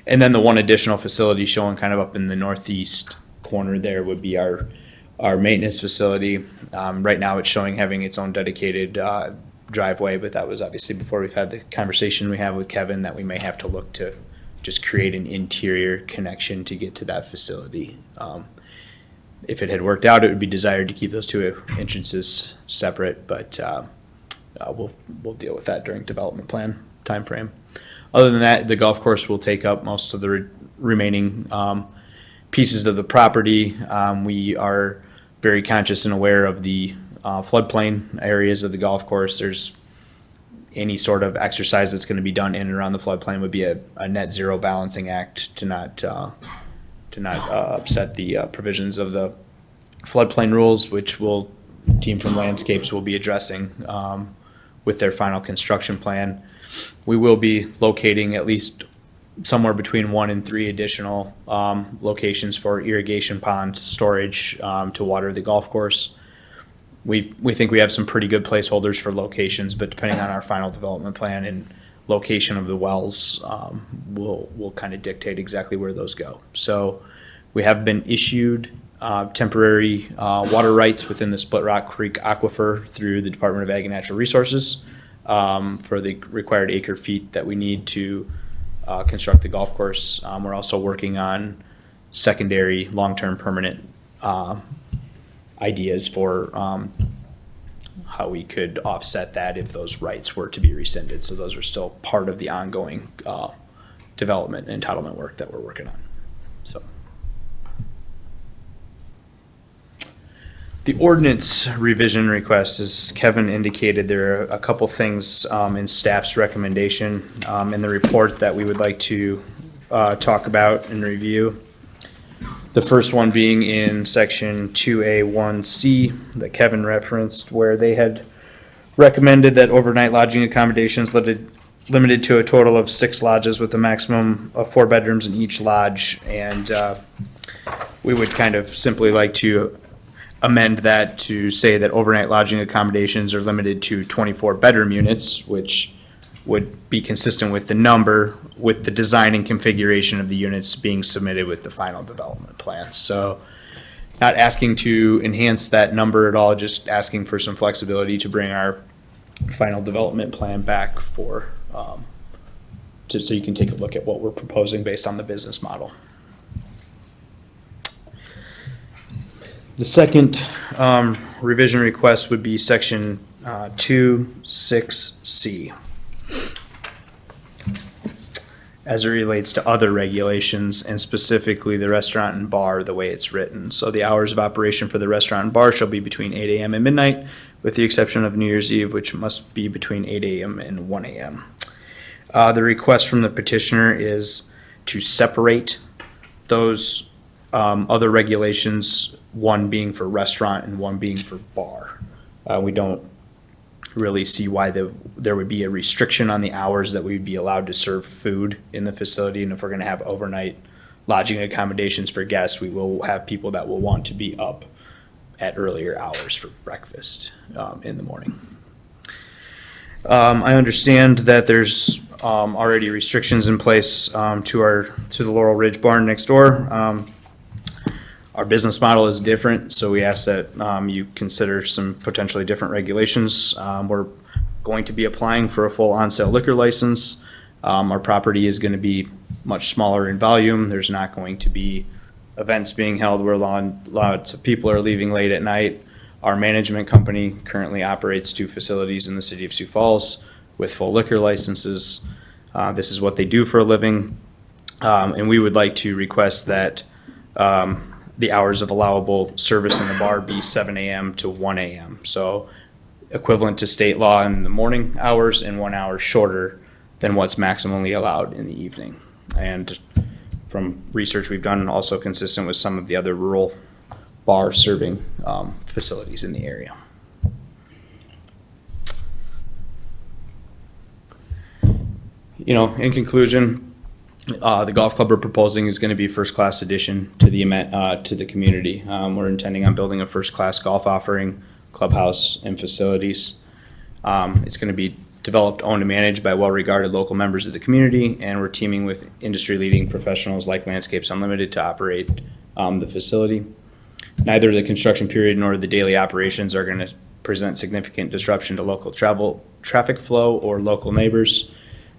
M: And then the one additional facility shown kind of up in the northeast corner there would be our maintenance facility. Right now it's showing having its own dedicated driveway, but that was obviously before we've had the conversation we have with Kevin that we may have to look to just create an interior connection to get to that facility. If it had worked out, it would be desired to keep those 2 entrances separate, but we'll deal with that during development plan timeframe. Other than that, the golf course will take up most of the remaining pieces of the property. We are very conscious and aware of the floodplain areas of the golf course. There's any sort of exercise that's going to be done in and around the floodplain would be a net zero balancing act to not upset the provisions of the floodplain rules, which team from Landscapes will be addressing with their final construction plan. We will be locating at least somewhere between 1 and 3 additional locations for irrigation pond storage to water the golf course. We think we have some pretty good placeholders for locations, but depending on our final development plan and location of the wells, will kind of dictate exactly where those go. So we have been issued temporary water rights within the Split Rock Creek Aquifer through the Department of Ag and Natural Resources for the required acre feet that we need to construct the golf course. We're also working on secondary long-term permanent ideas for how we could offset that if those rights were to be rescinded. So those are still part of the ongoing development and entitlement work that we're working on. So the ordinance revision request, as Kevin indicated, there are a couple things in staff's recommendation in the report that we would like to talk about and review. The first one being in section 2A1C that Kevin referenced, where they had recommended that overnight lodging accommodations limited to a total of 6 lodges with a maximum of 4 bedrooms in each lodge. And we would kind of simply like to amend that to say that overnight lodging accommodations are limited to 24 bedroom units, which would be consistent with the number, with the design and configuration of the units being submitted with the final development plan. So not asking to enhance that number at all, just asking for some flexibility to bring our final development plan back for, just so you can take a look at what we're proposing based on the business model. The second revision request would be section 2(6)(c). As it relates to other regulations and specifically the restaurant and bar, the way it's written. So the hours of operation for the restaurant and bar shall be between 8 a.m. and midnight, with the exception of New Year's Eve, which must be between 8 a.m. and 1 a.m. The request from the petitioner is to separate those other regulations, one being for restaurant and one being for bar. We don't really see why there would be a restriction on the hours that we'd be allowed to serve food in the facility. And if we're going to have overnight lodging accommodations for guests, we will have people that will want to be up at earlier hours for breakfast in the morning. I understand that there's already restrictions in place to the Laurel Ridge Barn next door. Our business model is different, so we ask that you consider some potentially different regulations. We're going to be applying for a full on-sale liquor license. Our property is going to be much smaller in volume. There's not going to be events being held where lots of people are leaving late at night. Our management company currently operates 2 facilities in the city of Sioux Falls with full liquor licenses. This is what they do for a living. And we would like to request that the hours of allowable service in the bar be 7 a.m. to 1 a.m. So equivalent to state law in the morning hours and 1 hour shorter than what's maximally allowed in the evening. And from research we've done, also consistent with some of the other rural bar serving facilities in the area. You know, in conclusion, the golf club we're proposing is going to be first-class addition to the community. We're intending on building a first-class golf offering, clubhouse, and facilities. It's going to be developed, owned, and managed by well-regarded local members of the community, and we're teaming with industry-leading professionals like Landscapes Unlimited to operate the facility. Neither the construction period nor the daily operations are going to present significant disruption to local traffic flow or local neighbors.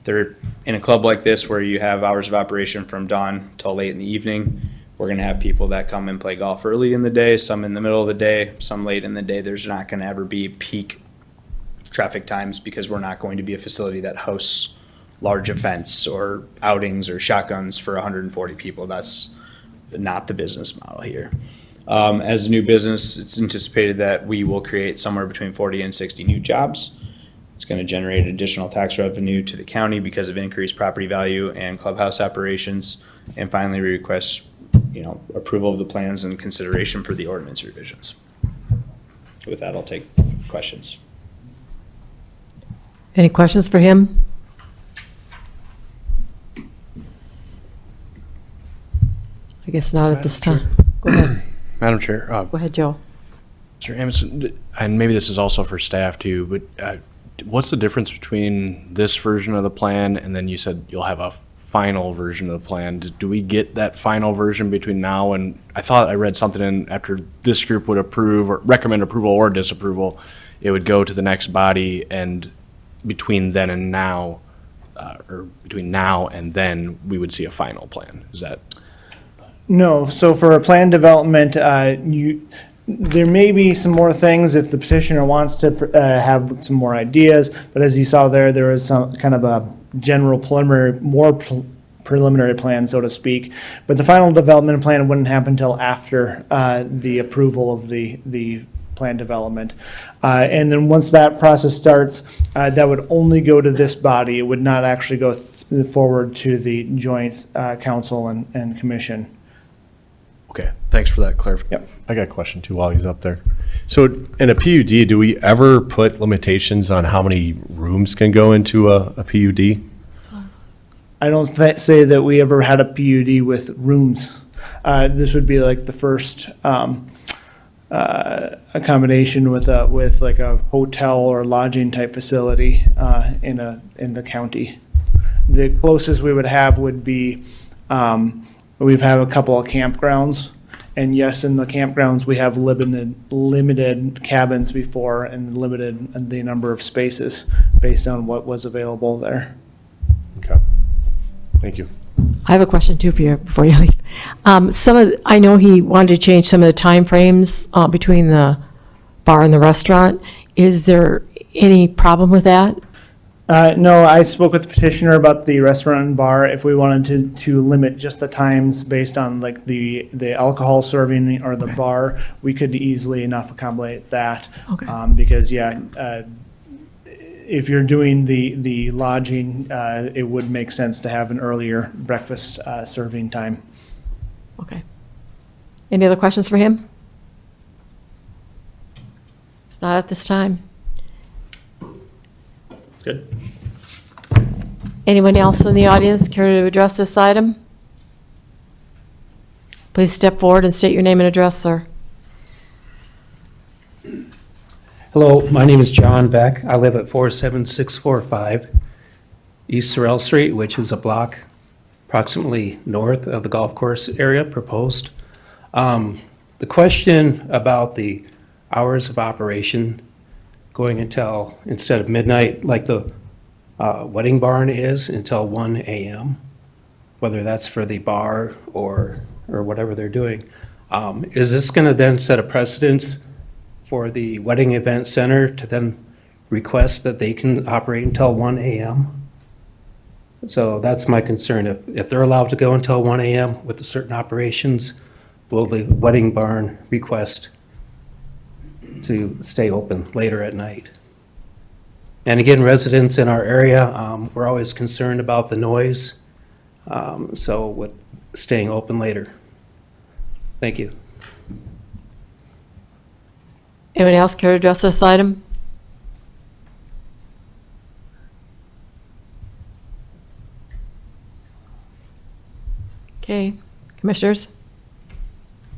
M: They're in a club like this where you have hours of operation from dawn till late in the evening. We're going to have people that come and play golf early in the day, some in the middle of the day, some late in the day. There's not going to ever be peak traffic times because we're not going to be a facility that hosts large events or outings or shotguns for 140 people. That's not the business model here. As a new business, it's anticipated that we will create somewhere between 40 and 60 new jobs. It's going to generate additional tax revenue to the county because of increased property value and clubhouse operations. And finally, we request, approval of the plans and consideration for the ordinance revisions. With that, I'll take questions.
B: Any questions for him? I guess not at this time. Go ahead.
N: Madam Chair.
B: Go ahead, Joe.
N: Mr. Amundson, and maybe this is also for staff too, but what's the difference between this version of the plan and then you said you'll have a final version of the plan? Do we get that final version between now and, I thought I read something in after this group would approve or recommend approval or disapproval, it would go to the next body, and between then and now, or between now and then, we would see a final plan. Is that?
L: No, so for a plan development, there may be some more things if the petitioner wants to have some more ideas, but as you saw there is some kind of a general preliminary plan, so to speak. But the final development plan wouldn't happen until after the approval of the plan development. And then once that process starts, that would only go to this body. It would not actually go forward to the joint council and commission.
N: Okay, thanks for that clarification.
L: Yep.
G: I got a question too while he's up there. So in a PUD, do we ever put limitations on how many rooms can go into a PUD?
L: I don't say that we ever had a PUD with rooms. This would be like the first accommodation with like a hotel or lodging type facility in the county. The closest we would have would be we've had a couple of campgrounds, and yes, in the campgrounds we have limited cabins before and limited the number of spaces based on what was available there.
G: Okay. Thank you.
B: I have a question too for you before you leave. I know he wanted to change some of the timeframes between the bar and the restaurant. Is there any problem with that?
L: No, I spoke with the petitioner about the restaurant and bar. If we wanted to limit just the times based on like the alcohol serving or the bar, we could easily enough accommodate that.
B: Okay.
L: Because if you're doing the lodging, it would make sense to have an earlier breakfast serving time.
B: Okay. Any other questions for him? It's not at this time.
G: Good.
B: Anyone else in the audience care to address this item? Please step forward and state your name and address, sir.
O: Hello, my name is John Beck. I live at 47645 East Sorrel Street, which is a block approximately north of the golf course area proposed. The question about the hours of operation going until, instead of midnight, like the wedding barn is, until 1 a.m., whether that's for the bar or whatever they're doing. Is this going to then set a precedence for the wedding event center to then request that they can operate until 1 a.m.? So that's my concern. If they're allowed to go until 1 a.m. with certain operations, will the wedding barn request to stay open later at night? And again, residents in our area, we're always concerned about the noise, so with staying open later. Thank you.
B: Anyone else care to address this item? Okay, commissioners?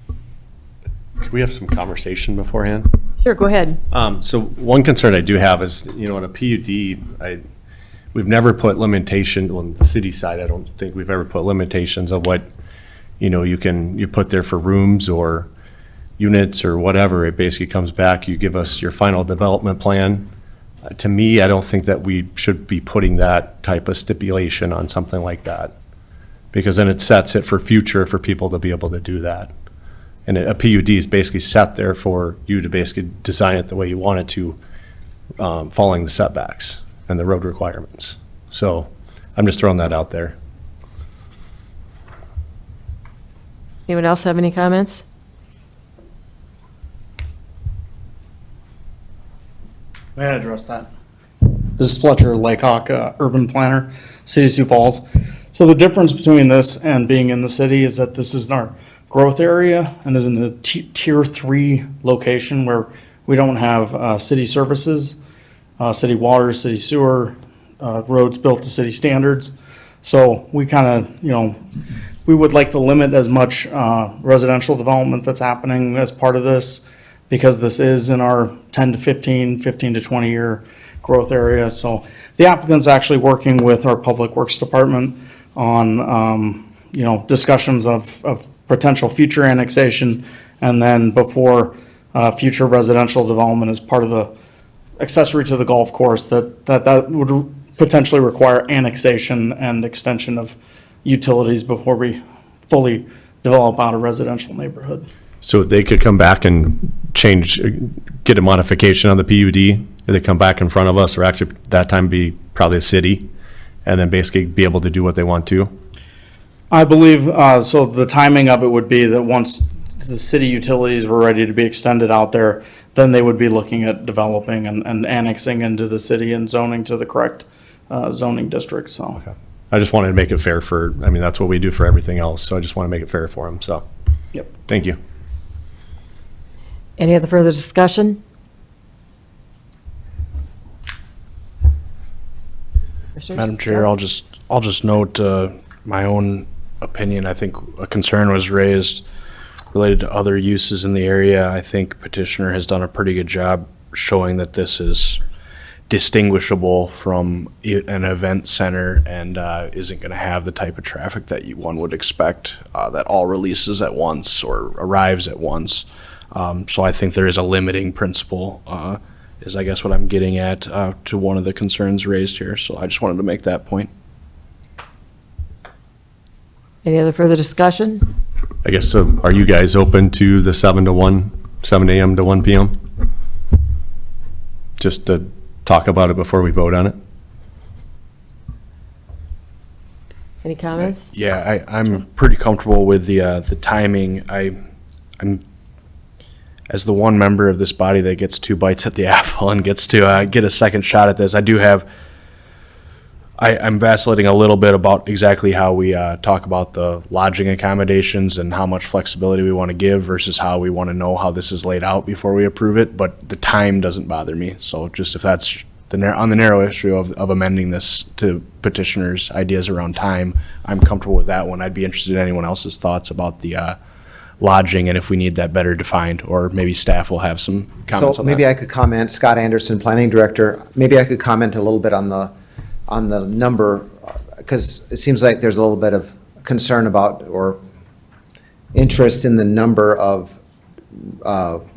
G: Can we have some conversation beforehand?
B: Sure, go ahead.
G: So one concern I do have is, in a PUD, we've never put limitation, on the city side, I don't think we've ever put limitations of what, you put there for rooms or units or whatever. It basically comes back, you give us your final development plan. To me, I don't think that we should be putting that type of stipulation on something like that, because then it sets it for future for people to be able to do that. And a PUD is basically set there for you to basically design it the way you want it to, following the setbacks and the road requirements. So I'm just throwing that out there.
B: Anyone else have any comments?
P: May I address that? This is Fletcher Laycock, urban planner, City of Sioux Falls. So the difference between this and being in the city is that this is in our growth area and is in a tier 3 location where we don't have city services, city water, city sewer, roads built to city standards. So we kind of, we would like to limit as much residential development that's happening as part of this, because this is in our 10 to 15 to 20 year growth area. So the applicant's actually working with our Public Works Department on, discussions of potential future annexation, and then before future residential development as part of the accessory to the golf course, that would potentially require annexation and extension of utilities before we fully develop out a residential neighborhood.
G: So they could come back and get a modification on the PUD, they come back in front of us, or actually that time be probably a city, and then basically be able to do what they want to?
P: I believe, so the timing of it would be that once the city utilities were ready to be extended out there, then they would be looking at developing and annexing into the city and zoning to the correct zoning district, so.
G: Okay. I just wanted to make it fair that's what we do for everything else, so I just want to make it fair for them, so.
P: Yep.
G: Thank you.
B: Any other further discussion?
N: Madam Chair, I'll just note my own opinion. I think a concern was raised related to other uses in the area. I think petitioner has done a pretty good job showing that this is distinguishable from an event center and isn't going to have the type of traffic that one would expect that all releases at once or arrives at once. So I think there is a limiting principle, is I guess what I'm getting at to one of the concerns raised here. So I just wanted to make that point.
B: Any other further discussion?
G: I guess, so are you guys open to the 7 a.m. to 1 p.m.? Just to talk about it before we vote on it?
B: Any comments?
N: Yeah, I'm pretty comfortable with the timing. I'm, as the one member of this body that gets two bites at the apple and gets to get a second shot at this, I'm vacillating a little bit about exactly how we talk about the lodging accommodations and how much flexibility we want to give versus how we want to know how this is laid out before we approve it, but the time doesn't bother me. So just if that's on the narrow issue of amending this to petitioners' ideas around time, I'm comfortable with that one. I'd be interested in anyone else's thoughts about the lodging and if we need that better defined, or maybe staff will have some comments
A: So
N: on
A: maybe
N: that.
A: I could comment, Scott Anderson, Planning Director, maybe I could comment a little bit on the number, because it seems like there's a little bit of concern about, or interest in the number of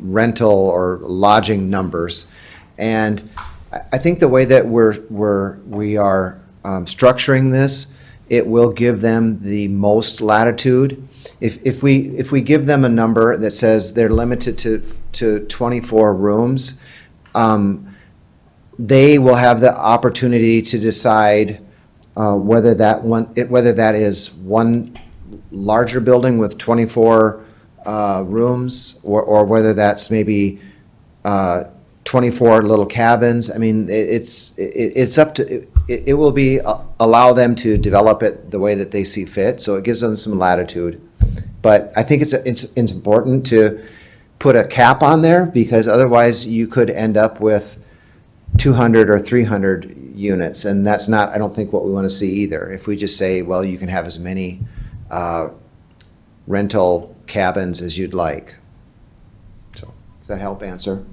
A: rental or lodging numbers. And I think the way that we are structuring this, it will give them the most latitude. If we give them a number that says they're limited to 24 rooms, they will have the opportunity to decide whether that is one larger building with 24 rooms, or whether that's maybe 24 little cabins. I mean, it's up to, it will be, allow them to develop it the way that they see fit, so it gives them some latitude. But I think it's important to put a cap on there, because otherwise you could end up with 200 or 300 units, and that's not, I don't think, what we want to see either. If we just say, well, you can have as many rental cabins as you'd like. So, does that help answer?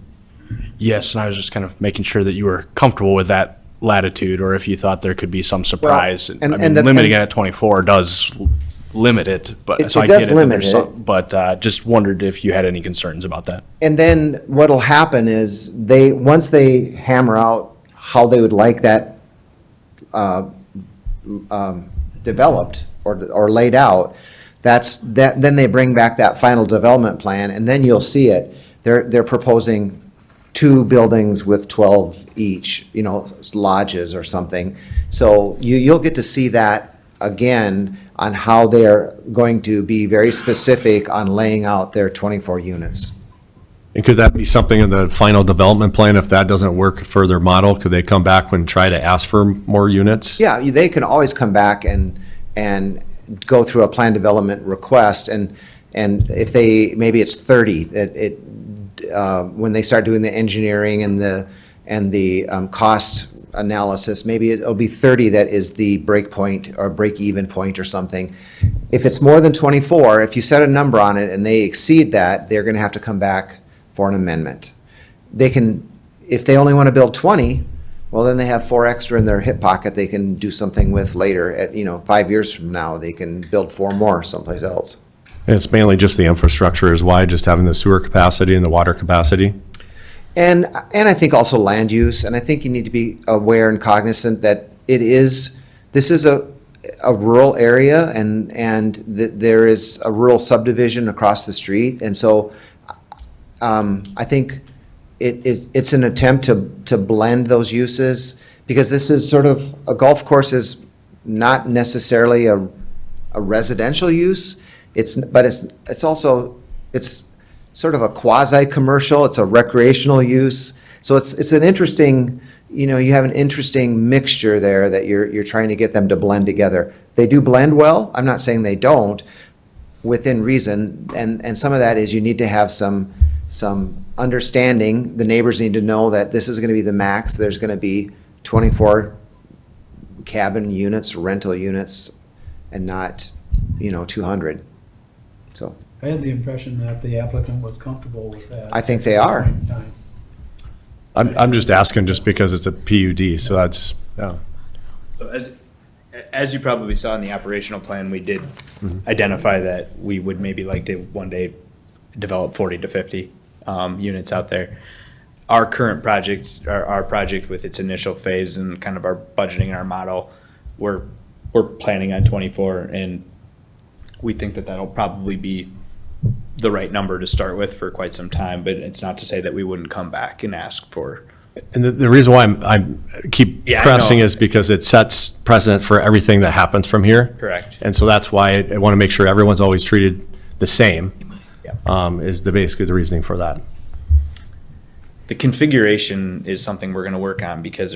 N: Yes, and I was just kind of making sure that you were comfortable with that latitude, or if you thought there could be some surprise.
A: and
N: I mean, limiting it at 24 does limit it, but
A: It
N: so I
A: does
N: get it. That
A: limit
N: there's
A: it.
N: But just wondered if you had any concerns about that.
A: And then what'll happen is once they hammer out how they would like that developed or laid out, then they bring back that final development plan, and then you'll see it. They're proposing 2 buildings with 12 each, lodges or something. So you'll get to see that again on how they're going to be very specific on laying out their 24 units.
G: And could that be something in the final development plan? If that doesn't work for their model, could they come back and try to ask for more units?
A: Yeah, they can always come back and go through a plan development request, and if maybe it's 30, when they start doing the engineering and the cost analysis, maybe it'll be 30 that is the break point or break even point or something. If it's more than 24, if you set a number on it and they exceed that, they're going to have to come back for an amendment. They can, if they only want to build 20, well, then they have 4 extra in their hip pocket they can do something with later. At 5 years from now, they can build 4 more someplace else.
G: And it's mainly just the infrastructure is why, just having the sewer capacity and the water capacity?
A: And I think also land use, and I think you need to be aware and cognizant that this is a rural area, and there is a rural subdivision across the street, and so I think it's an attempt to blend those uses, because this is sort of, a golf course is not necessarily a residential use. But it's also sort of a quasi-commercial, it's a recreational use. So it's an interesting, you have an interesting mixture there that you're trying to get them to blend together. They do blend well, I'm not saying they don't, within reason, and some of that is you need to have some understanding. The neighbors need to know that this is gonna be the max, there's gonna be 24 cabin units, rental units, and not, 200. So,
D: I had the impression that the applicant was comfortable with that.
A: I think they are.
D: At this point in time.
G: I'm just asking just because it's a PUD, so that's, yeah.
M: So as you probably saw in the operational plan, we did identify that we would maybe like to one day develop 40 to 50 units out there. Our current project, our project with its initial phase and kind of our budgeting and our model, we're planning on 24, and we think that that'll probably be the right number to start with for quite some time, but it's not to say that we wouldn't come back and ask for.
G: And the reason why I'm keep
M: Yeah, I
G: pressing
M: know.
G: is because it sets precedent for everything that happens from here.
M: Correct.
G: And so that's why I want to make sure everyone's always treated the same,
M: Yep.
G: is basically the reasoning for that.
M: The configuration is something we're gonna work on because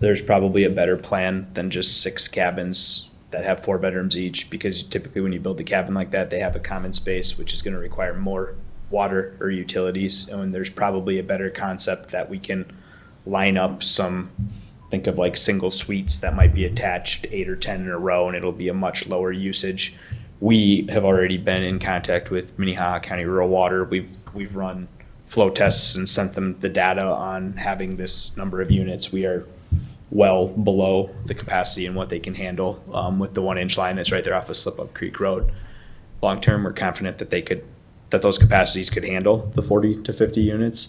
M: there's probably a better plan than just 6 cabins that have 4 bedrooms each, because typically when you build a cabin like that, they have a common space, which is gonna require more water or utilities. And there's probably a better concept that we can line up some, think of like single suites that might be attached 8 or 10 in a row, and it'll be a much lower usage. We have already been in contact with Minnehaha County Rural Water. We've run flow tests and sent them the data on having this number of units. We are well below the capacity and what they can handle with the 1-inch line that's right there off of Slip Up Creek Road. Long term, we're confident that those capacities could handle the 40 to 50 units.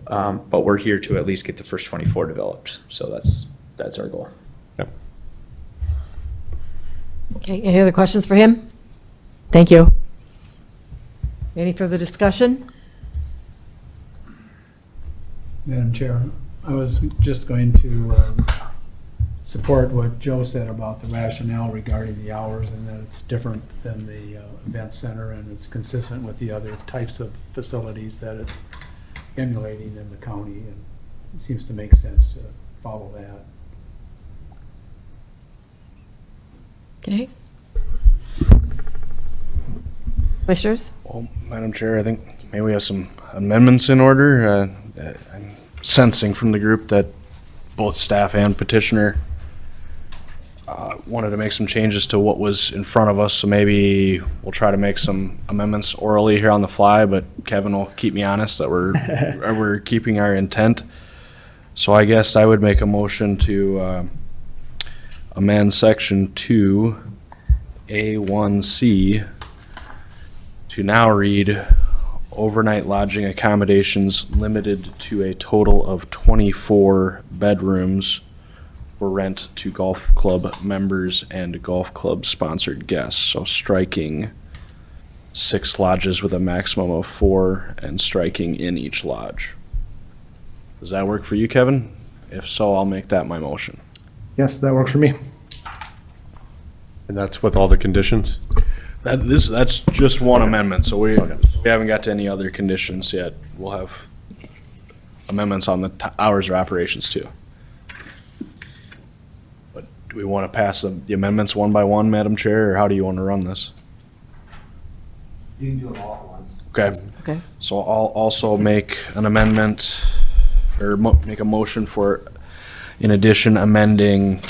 M: But we're here to at least get the first 24 developed. So that's our goal.
G: Yep.
B: Okay, any other questions for him? Thank you. Any further discussion?
D: Madam Chair, I was just going to support what Joe said about the rationale regarding the hours, and that it's different than the event center, and it's consistent with the other types of facilities that it's emulating in the county, and it seems to make sense to follow that.
B: Okay. Commissioners?
N: Well, Madam Chair, I think maybe we have some amendments in order. I'm sensing from the group that both staff and petitioner wanted to make some changes to what was in front of us, so maybe we'll try to make some amendments orally here on the fly, but Kevin will keep me honest that we're keeping our intent. So I guess I would make a motion to amend section 2A1C to now read overnight lodging accommodations limited to a total of 24 bedrooms for rent to golf club members and golf club sponsored guests. So striking 6 lodges with a maximum of 4 and striking in each lodge. Does that work for you, Kevin? If so, I'll make that my motion.
L: Yes, that works for me.
G: And that's with all the conditions?
N: That's just one amendment, so we haven't got to any other conditions yet. We'll have amendments on the hours of operations too. But do we want to pass the amendments one by one, Madam Chair, or how do you want to run this?
A: You can do them all at once.
N: Okay.
B: Okay.
N: So I'll also make an amendment, or make a motion for, in addition, amending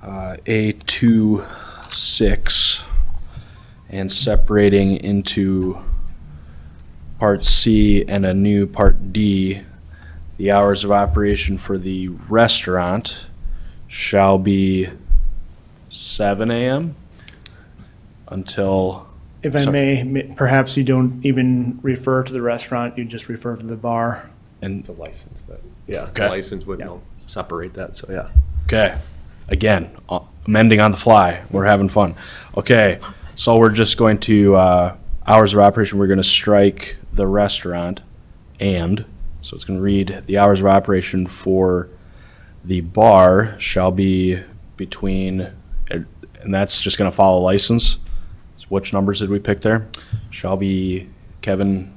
N: A26 and separating into Part C and a new Part D. The hours of operation for the restaurant shall be 7 a.m. until.
L: If I may, perhaps you don't even refer to the restaurant, you just refer to the bar.
N: And
G: The license that, yeah, the
N: Okay.
G: license would separate that, so yeah.
N: Okay, again, amending on the fly, we're having fun. Okay, so we're just going to, hours of operation, we're gonna strike the restaurant and, so it's gonna read, the hours of operation for the bar shall be between, and that's just gonna follow license. So which numbers did we pick there? Shall be, Kevin?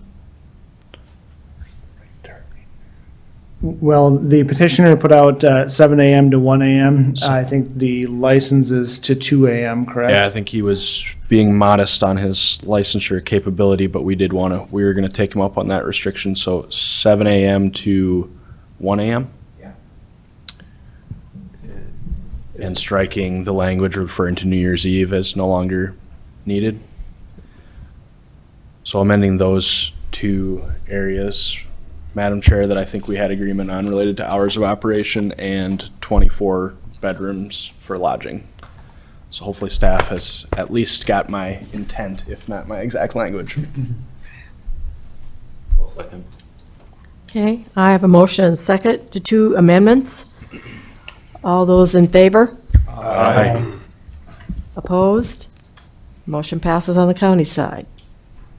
L: Well, the petitioner put out 7 a.m. to 1 a.m. I think the license is to 2 a.m., correct?
N: Yeah, I think he was being modest on his licensure capability, but we were gonna take him up on that restriction, so 7 a.m. to 1 a.m.?
A: Yeah.
N: And striking the language referring to New Year's Eve as no longer needed. So amending those 2 areas, Madam Chair, that I think we had agreement on related to hours of operation and 24 bedrooms for lodging. So hopefully staff has at least got my intent, if not my exact language.
B: Okay, I have a motion and second to 2 amendments. All those in favor?
N: Aye.
B: Opposed? Motion passes on the county side.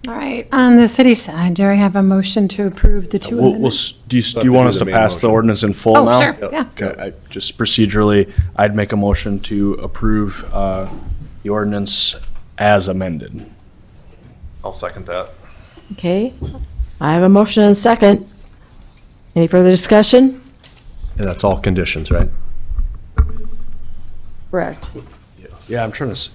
E: All right, on the city side, do I have a motion to approve the two amendments?
N: Do you want us to pass the ordinance in full
E: Oh,
N: now?
E: sure, yeah.
N: Okay, just procedurally, I'd make a motion to approve the ordinance as amended.
F: I'll second that.
B: Okay, I have a motion and a second. Any further discussion?
G: And that's all conditions, right?
B: Correct.
N: Yeah, I'm trying to,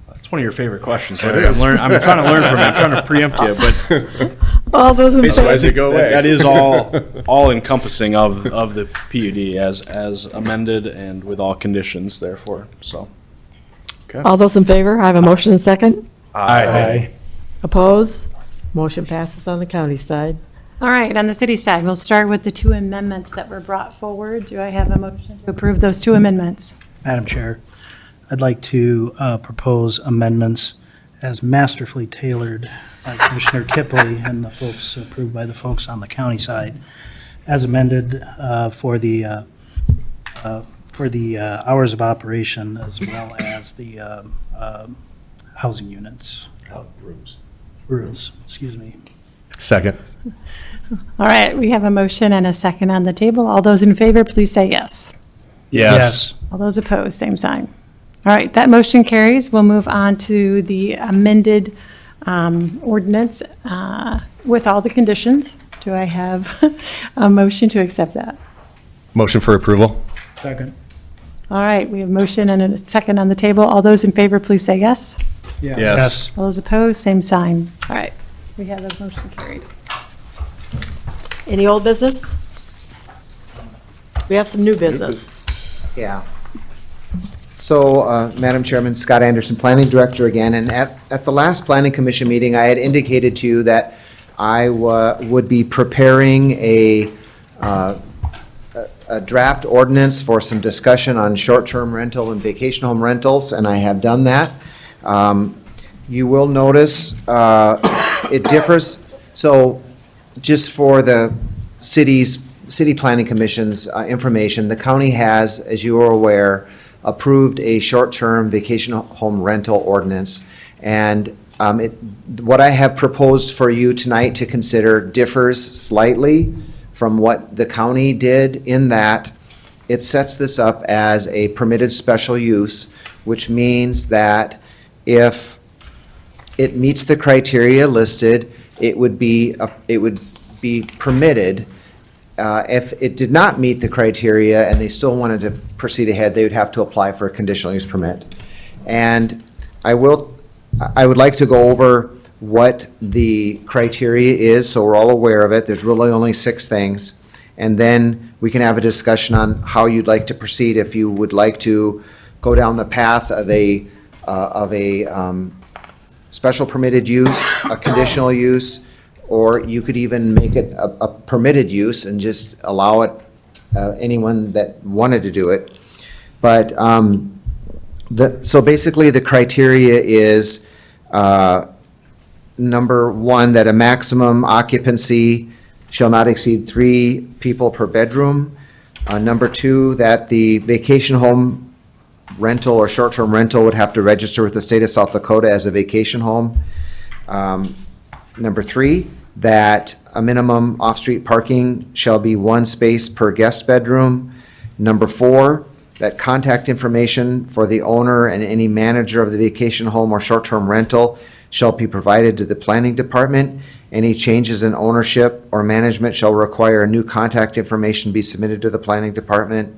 N: that's one of your favorite questions. I'm trying to learn from it. I'm trying to preempt you, but
B: All those in
G: Why does
B: favor?
G: it go away?
N: that is all encompassing of the PUD as amended and with all conditions therefore, so.
B: All those in favor? I have a motion and a second.
D: Aye.
B: Opposed? Motion passes on the county side.
E: All right, on the city side, we'll start with the two amendments that were brought forward. Do I have a motion to approve those two amendments?
Q: Madam Chair, I'd like to propose amendments as masterfully tailored by Commissioner Kipley and the folks, approved by the folks on the county side, as amended for the hours of operation as well as the housing units. Rooms, excuse me.
G: Second.
E: All right, we have a motion and a second on the table. All those in favor, please say yes.
G: Yes.
E: All those opposed, same sign. All right, that motion carries. We'll move on to the amended ordinance with all the conditions. Do I have a motion to accept that?
G: Motion for approval?
D: Second.
E: All right, we have motion and a second on the table. All those in favor, please say yes.
G: Yes.
E: All those opposed, same sign. All right, we have the motion carried.
B: Any old business? We have some new business.
A: Yeah. So, Madam Chairman, Scott Anderson, Planning Director again, and at the last Planning Commission meeting, I had indicated to you that I would be preparing a draft ordinance for some discussion on short-term rental and vacation home rentals, and I have done that. You will notice it differs, so just for the City Planning Commission's information, the county has, as you are aware, approved a short-term vacation home rental ordinance. And what I have proposed for you tonight to consider differs slightly from what the county did in that it sets this up as a permitted special use, which means that if it meets the criteria listed, it would be permitted. If it did not meet the criteria and they still wanted to proceed ahead, they would have to apply for a conditional use permit. And I would like to go over what the criteria is, so we're all aware of it. There's really only 6 things. And then we can have a discussion on how you'd like to proceed, if you would like to go down the path of a special permitted use, a conditional use, or you could even make it a permitted use and just allow it, anyone that wanted to do it. But so basically the criteria is, number 1, that a maximum occupancy shall not exceed 3 people per bedroom. Number 2, that the vacation home rental or short-term rental would have to register with the state of South Dakota as a vacation home. Number 3, that a minimum off-street parking shall be 1 space per guest bedroom. Number 4, that contact information for the owner and any manager of the vacation home or short-term rental shall be provided to the planning department. Any changes in ownership or management shall require new contact information be submitted to the planning department.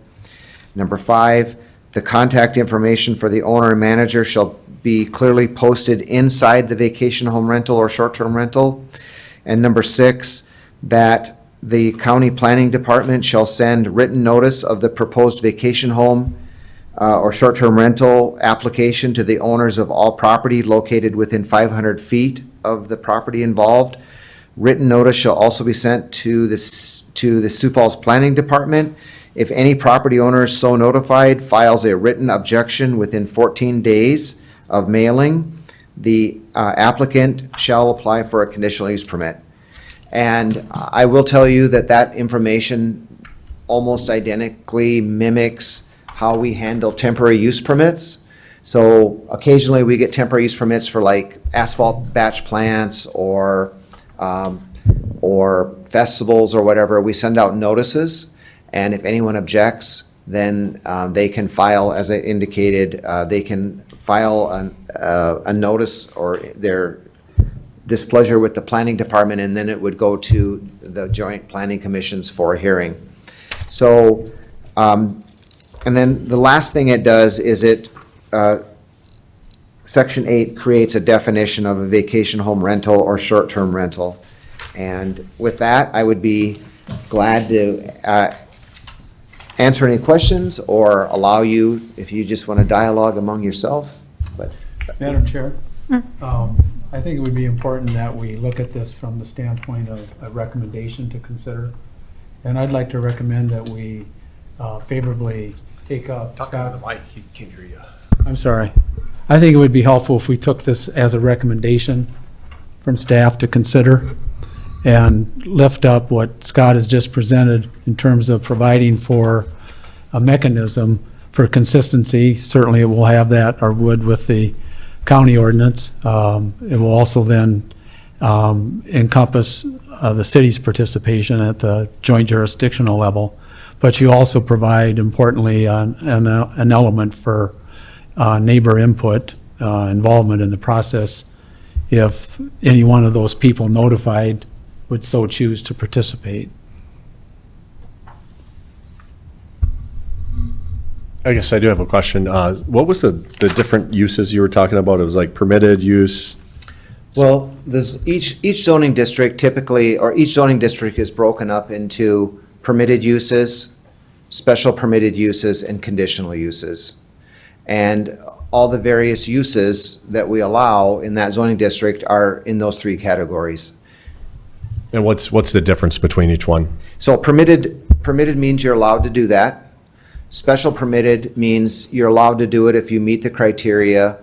A: Number 5, the contact information for the owner and manager shall be clearly posted inside the vacation home rental or short-term rental. And number 6, that the county planning department shall send written notice of the proposed vacation home or short-term rental application to the owners of all property located within 500 feet of the property involved. Written notice shall also be sent to the Sioux Falls Planning Department. If any property owner so notified files a written objection within 14 days of mailing, the applicant shall apply for a conditional use permit. And I will tell you that that information almost identically mimics how we handle temporary use permits. So occasionally we get temporary use permits for like asphalt batch plants or festivals or whatever. We send out notices, and if anyone objects, then they can file, as I indicated, they can file a notice or their displeasure with the planning department, and then it would go to the joint planning commissions for a hearing. So, and then the last thing it does is it, Section 8 creates a definition of a vacation home rental or short-term rental. And with that, I would be glad to answer any questions or allow you, if you just want to dialogue among yourself, but.
D: Madam Chair, I think it would be important that we look at this from the standpoint of a recommendation to consider. And I'd like to recommend that we favorably take up Scott's.
N: he can't hear you.
D: I'm sorry. I think it would be helpful if we took this as a recommendation from staff to consider and lift up what Scott has just presented in terms of providing for a mechanism for consistency. Certainly it will have that, or would with the county ordinance. It will also then encompass the city's participation at the joint jurisdictional level. But you also provide, importantly, an element for neighbor input, involvement in the process, if any one of those people notified would so choose to participate.
G: I guess I do have a question. What was the different uses you were talking about? It was like permitted use?
A: Well, there's each zoning district typically, or each zoning district is broken up into permitted uses, special permitted uses, and conditional uses. And all the various uses that we allow in that zoning district are in those three categories.
G: And what's the difference between each one?
A: So permitted means you're allowed to do that. Special permitted means you're allowed to do it if you meet the criteria.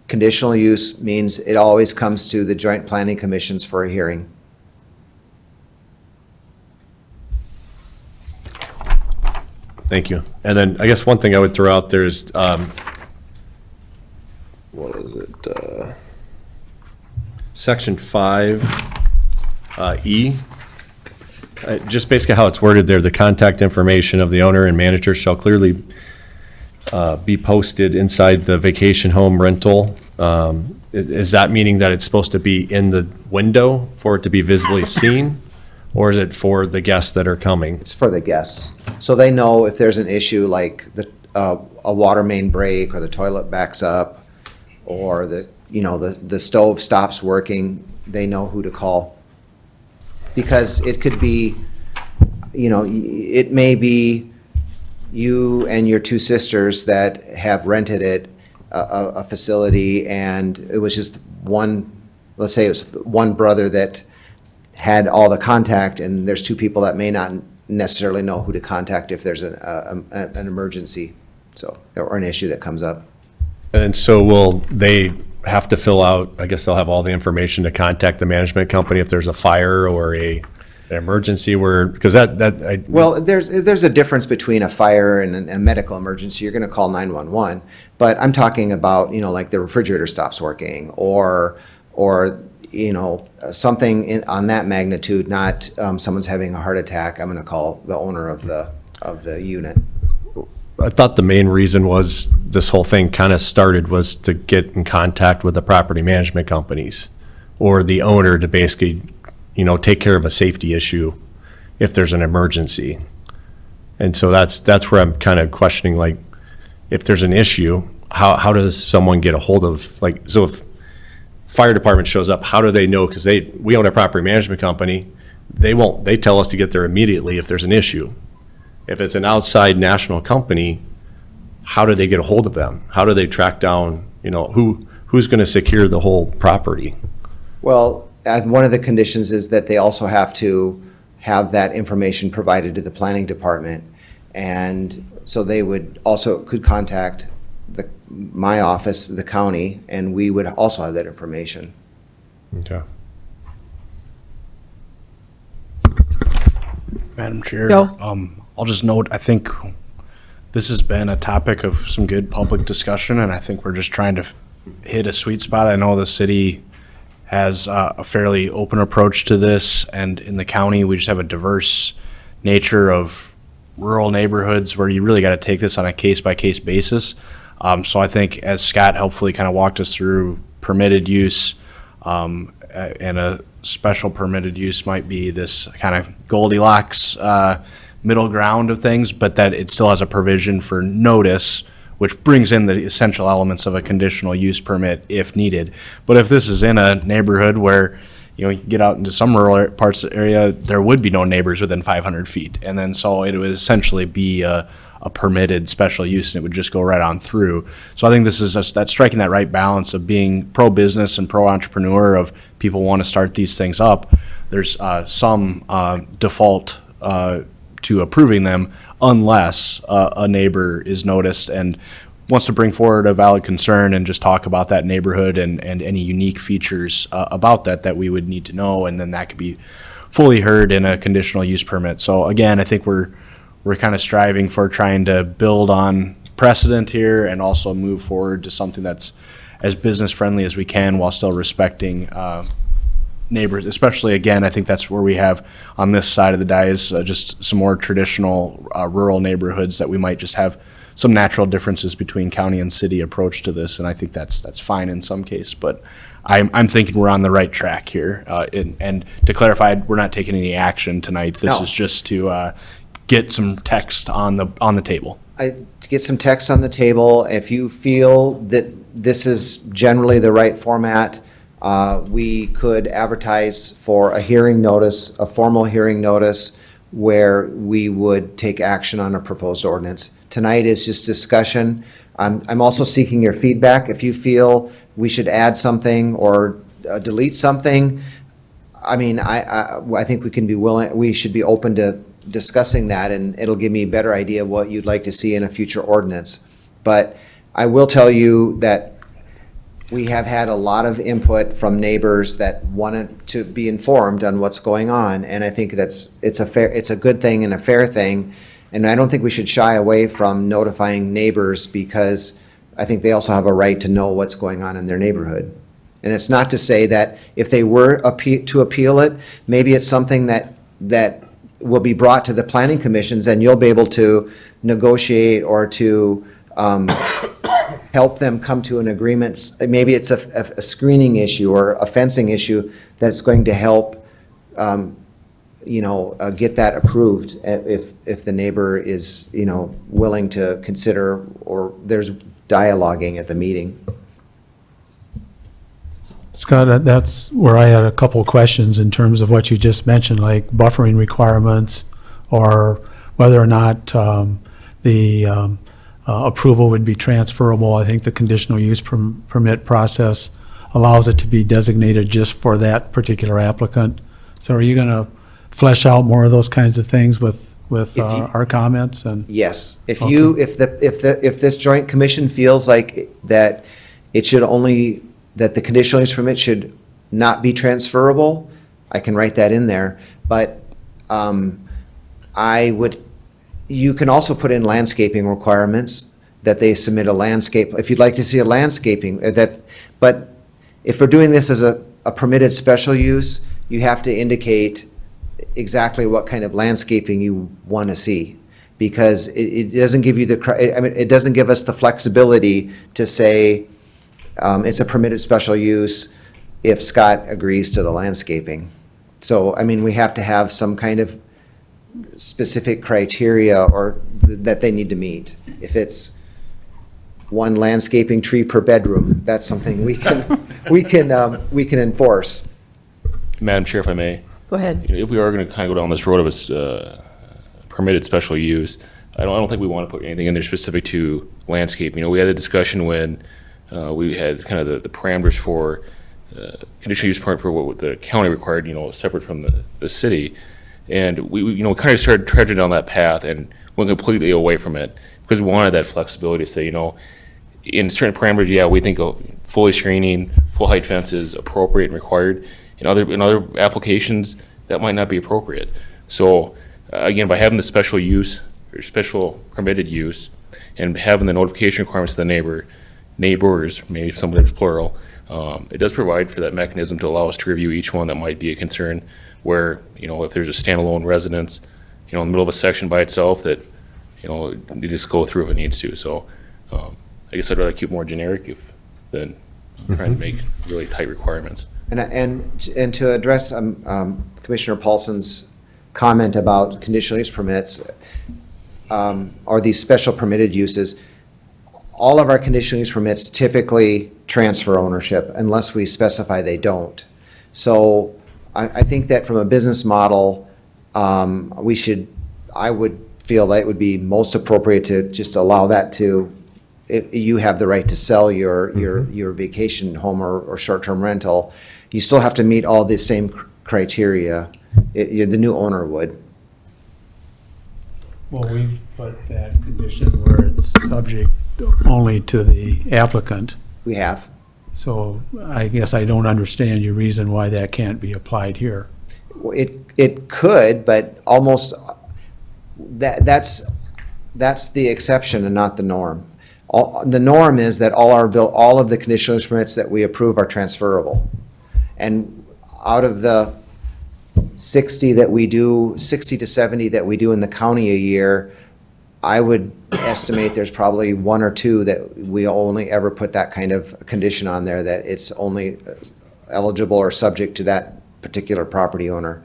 A: Conditional use means it always comes to the joint planning commissions for a hearing.
G: Thank you. And then I guess one thing I would throw out there is, what is it? Section 5, E. Just basically how it's worded there, the contact information of the owner and manager shall clearly be posted inside the vacation home rental. Is that meaning that it's supposed to be in the window for it to be visibly seen? Or is it for the guests that are coming?
A: It's for the guests. So they know if there's an issue like a water main break, or the toilet backs up, or the stove stops working, they know who to call. Because it could be, it may be you and your two sisters that have rented it, a facility, and it was just one, let's say it was one brother that had all the contact, and there's two people that may not necessarily know who to contact if there's an emergency, or an issue that comes up.
G: And so will they have to fill out, I guess they'll have all the information to contact the management company if there's a fire or an emergency because
A: Well, there's a difference between a fire and a medical emergency. You're gonna call 911, but I'm talking about, like the refrigerator stops working or something on that magnitude, not someone's having a heart attack. I'm gonna call the owner of the unit.
G: I thought the main reason was this whole thing kind of started was to get in contact with the property management companies or the owner to basically, take care of a safety issue if there's an emergency. And so that's where I'm kind of questioning, like, if there's an issue, how does someone get a hold of, so if fire department shows up, how do they know? Because we own a property management company. They tell us to get there immediately if there's an issue. If it's an outside national company, how do they get a hold of them? How do they track down, who's going to secure the whole property?
A: Well, one of the conditions is that they also have to have that information provided to the planning department. And so they could contact my office, the county, and we would also have that information.
G: Okay.
N: Madam Chair.
B: Joe?
N: I'll just note, I think This has been a topic of some good public discussion, and I think we're just trying to hit a sweet spot. I know the city has a fairly open approach to this, and in the county, we just have a diverse nature of rural neighborhoods where you really got to take this on a case-by-case basis. So I think as Scott helpfully kind of walked us through permitted use, and a special permitted use might be this kind of Goldilocks middle ground of things, but that it still has a provision for notice, which brings in the essential elements of a conditional use permit if needed. But if this is in a neighborhood where, you get out into some rural parts of the area, there would be no neighbors within 500 feet. And then so it would essentially be a permitted special use, and it would just go right on through. So I think this is that's striking that right balance of being pro-business and pro-entrepreneur, of people want to start these things up. There's some default to approving them unless a neighbor is noticed and wants to bring forward a valid concern and just talk about that neighborhood and any unique features about that we would need to know, and then that could be fully heard in a conditional use permit. So again, I think we're kind of striving for trying to build on precedent here and also move forward to something that's as business friendly as we can while still respecting neighbors, especially, again, I think that's where we have on this side of the dais just some more traditional rural neighborhoods that we might just have some natural differences between county and city approach to this, and I think that's fine in some case, but I'm thinking we're on the right track here. And to clarify, we're not taking any action tonight. This
A: No.
N: is just to get some text on the table.
A: To get some text on the table. If you feel that this is generally the right format, we could advertise for a hearing notice, a formal hearing notice, where we would take action on a proposed ordinance. Tonight is just discussion. I'm also seeking your feedback. If you feel we should add something or delete something, I mean, I think we should be open to discussing that, and it'll give me a better idea of what you'd like to see in a future ordinance. But I will tell you that we have had a lot of input from neighbors that wanted to be informed on what's going on, and I think it's a good thing and a fair thing. And I don't think we should shy away from notifying neighbors, because I think they also have a right to know what's going on in their neighborhood. And it's not to say that if they were to appeal it, maybe it's something that will be brought to the planning commissions, and you'll be able to negotiate or to help them come to an agreement. Maybe it's a screening issue or a fencing issue that's going to help get that approved if the neighbor is, willing to consider, or there's dialoguing at the meeting.
D: Scott, that's where I had a couple of questions in terms of what you just mentioned, like buffering requirements, or whether or not the approval would be transferable. I think the conditional use permit process allows it to be designated just for that particular applicant. So are you going to flesh out more of those kinds of things with our comments? And
A: yes, if this joint commission feels like that that the conditional use permit should not be transferable, I can write that in there. But you can also put in landscaping requirements, that they submit a landscape, if you'd like to see a landscaping, but if we're doing this as a permitted special use, you have to indicate exactly what kind of landscaping you want to see, because it doesn't give you it doesn't give us the flexibility to say it's a permitted special use if Scott agrees to the landscaping. So, we have to have some kind of specific criteria or that they need to meet. If it's one landscaping tree per bedroom, that's something we can enforce.
J: Madam Chair, if I may.
B: Go ahead.
J: If we are going to kind of go down this road of a permitted special use, I don't think we want to put anything in there specific to landscaping. We had a discussion when we had kind of the parameters for conditional use permit for what the county required, separate from the city. And we kind of started trudging down that path and went completely away from it, because we wanted that flexibility to say, in certain parameters, we think fully screening, full height fence is appropriate and required. In other applications, that might not be appropriate. So again, by having the special use or special permitted use, and having the notification requirements to the neighbors, maybe somebody's plural, it does provide for that mechanism to allow us to review each one that might be a concern, where, if there's a standalone residence, in the middle of a section by itself, that, you just go through if it needs to. So I guess I'd rather keep more generic than trying to make really tight requirements.
A: And to address Commissioner Paulson's comment about conditional use permits, or these special permitted uses, all of our conditional use permits typically transfer ownership unless we specify they don't. So I think that from a business model, I would feel that it would be most appropriate to just allow that to, you have the right to sell your vacation home or short-term rental. You still have to meet all the same criteria. The new owner would.
D: Well, we've put that condition where it's subject only to the applicant.
A: We have.
D: So I guess I don't understand your reason why that can't be applied here.
A: It could, but almost, that's the exception and not the norm. The norm is that all of the conditional use permits that we approve are transferable. And out of the 60 to 70 that we do in the county a year, I would estimate there's probably 1 or 2 that we only ever put that kind of condition on there, that it's only eligible or subject to that particular property owner.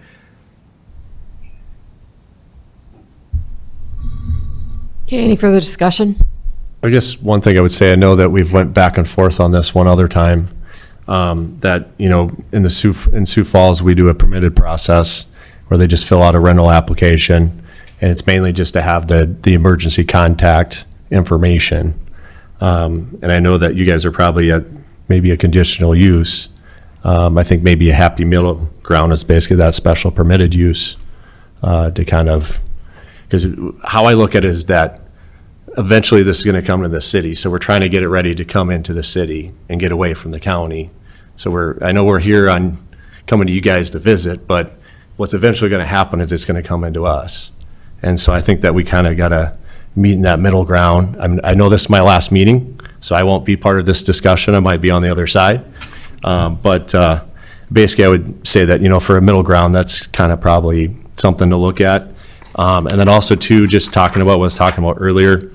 B: Okay, any further discussion?
G: I guess one thing I would say, I know that we've went back and forth on this one other time, that, in Sioux Falls, we do a permitted process where they just fill out a rental application, and it's mainly just to have the emergency contact information. And I know that you guys are probably at maybe a conditional use. I think maybe a happy middle ground is basically that special permitted use, to kind of, because how I look at it is that eventually this is going to come to the city, so we're trying to get it ready to come into the city and get away from the county. So I know we're here on coming to you guys to visit, but what's eventually going to happen is it's going to come into us. And so I think that we kind of got to meet in that middle ground. I know this is my last meeting, so I won't be part of this discussion. I might be on the other side. But basically I would say that, for a middle ground, that's kind of probably something to look at. And then also too, just talking about what I was talking about earlier,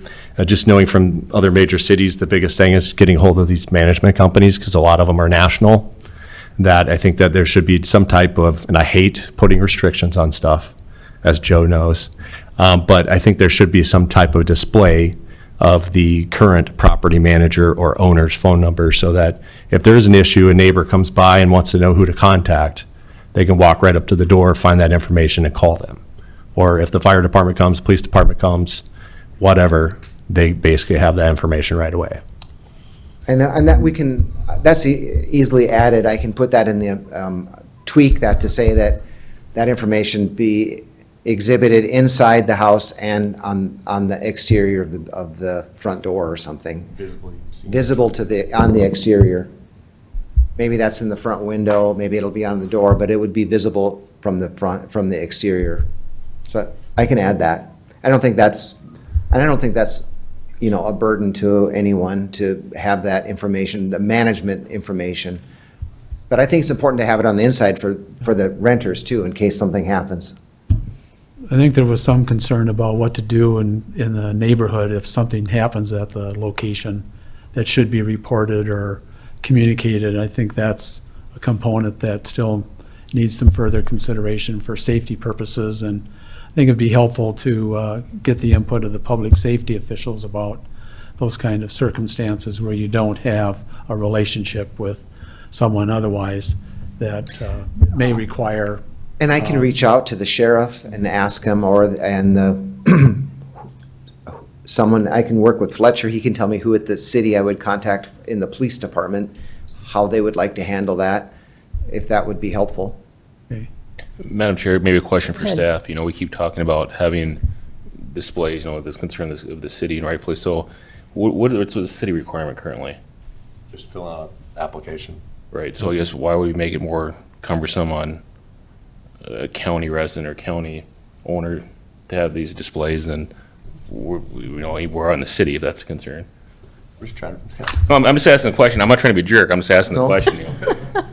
G: just knowing from other major cities, the biggest thing is getting hold of these management companies, because a lot of them are national, that I think that there should be some type of, and I hate putting restrictions on stuff, as Joe knows, but I think there should be some type of display of the current property manager or owner's phone number, so that if there is an issue, a neighbor comes by and wants to know who to contact, they can walk right up to the door, find that information, and call them. Or if the fire department comes, police department comes, whatever, they basically have that information right away.
A: And that that's easily added. I can put that in the, tweak that to say that information be exhibited inside the house and on the exterior of the front door or something. Visible on the exterior. Maybe that's in the front window, maybe it'll be on the door, but it would be visible from the exterior. So I can add that. I don't think that's a burden to anyone to have that information, the management information. But I think it's important to have it on the inside for the renters too, in case something happens.
D: I think there was some concern about what to do in the neighborhood if something happens at the location that should be reported or communicated. I think that's a component that still needs some further consideration for safety purposes, and I think it'd be helpful to get the input of the public safety officials about those kind of circumstances where you don't have a relationship with someone otherwise that may require.
A: And I can reach out to the sheriff and ask him, someone, I can work with Fletcher, he can tell me who at the city I would contact in the police department, how they would like to handle that, if that would be helpful.
D: Okay.
J: Madam Chair, maybe a question for
B: Go ahead.
J: staff. We keep talking about having displays, this concern of the city, and rightfully so. What's the city requirement currently?
G: Just fill out an application.
J: Right, so I guess why would we make it more cumbersome on a county resident or county owner to have these displays than we're in the city, if that's a concern.
G: We're just trying to.
J: No, I'm just asking the question. I'm not trying to be a jerk. I'm just asking the
A: No.
J: question.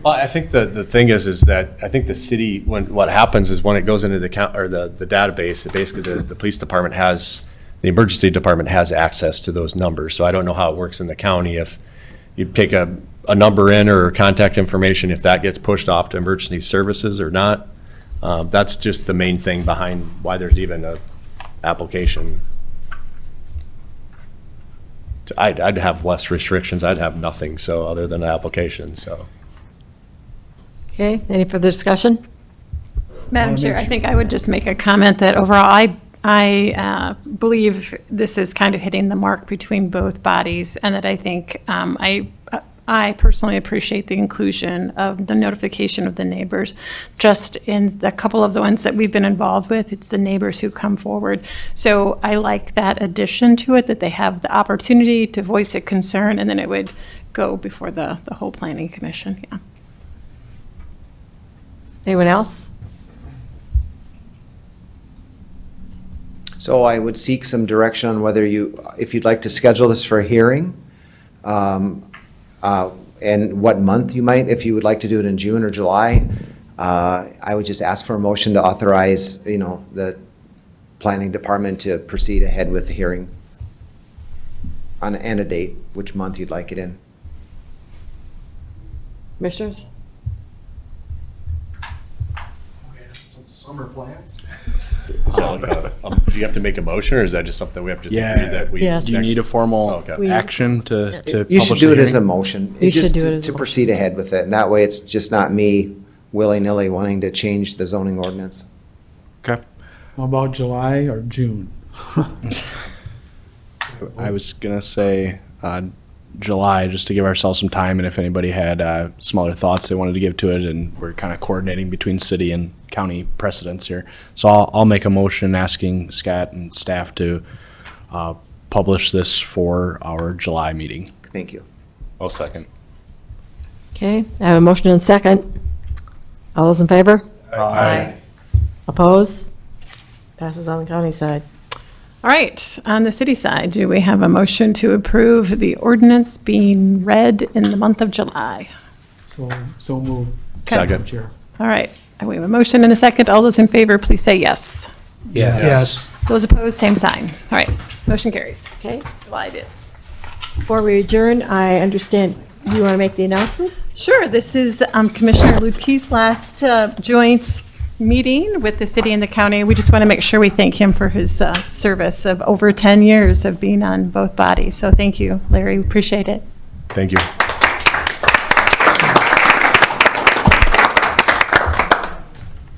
G: Well, I think the thing is that I think the city, what happens is when it goes into the count, or the database, basically the police department the emergency department has access to those numbers. So I don't know how it works in the county if you take a number in or contact information, if that gets pushed off to emergency services or not. That's just the main thing behind why there's even a application. I'd have less restrictions. I'd have nothing, so other than an application, so.
B: Okay, any further discussion?
E: Madam Chair, I think I would just make a comment that overall, I believe this is kind of hitting the mark between both bodies, and that I think I personally appreciate the inclusion of the notification of the neighbors. Just in the couple of the ones that we've been involved with, it's the neighbors who come forward. So I like that addition to it, that they have the opportunity to voice a concern, and then it would go before the whole planning commission, yeah.
B: Anyone else?
A: So I would seek some direction on whether if you'd like to schedule this for a hearing, and what month you might, if you would like to do it in June or July. I would just ask for a motion to authorize, the planning department to proceed ahead with the hearing and a date, which month you'd like it in.
B: Commissioners?
Q: Summer plans?
G: Is that like do you have to make a motion, or is that just something we have to agree that we?
B: Yes.
N: Do you need a formal
G: Okay.
N: action to
A: You should
N: publish
A: do
N: the
A: it as a
N: hearing?
A: motion.
B: You should
A: just
B: do it as a
A: to
B: motion.
A: proceed ahead with it, and that way it's just not me willy-nilly wanting to change the zoning ordinance.
N: Okay.
D: How about July or June?
N: I was gonna say July, just to give ourselves some time, and if anybody had some other thoughts they wanted to give to it, and we're kind of coordinating between city and county precedents here. So I'll make a motion asking Scott and staff to publish this for our July meeting.
A: Thank you.
J: I'll second.
B: Okay, I have a motion and a second. All those in favor?
J: Aye.
B: Oppose? Passes on the county side.
E: All right, on the city side, do we have a motion to approve the ordinance being read in the month of July?
D: So move.
G: Second.
D: Chair.
E: All right, we have a motion and a second. All those in favor, please say yes.
Q: Yes.
E: Those opposed, same sign. All right, motion carries.
B: Okay,
E: July it is.
B: before we adjourn, I understand you want to make the announcement?
E: Sure, this is Commissioner Lupke's last joint meeting with the city and the county. We just want to make sure we thank him for his service of over 10 years of being on both bodies. So thank you, Larry, we appreciate it.
G: Thank you.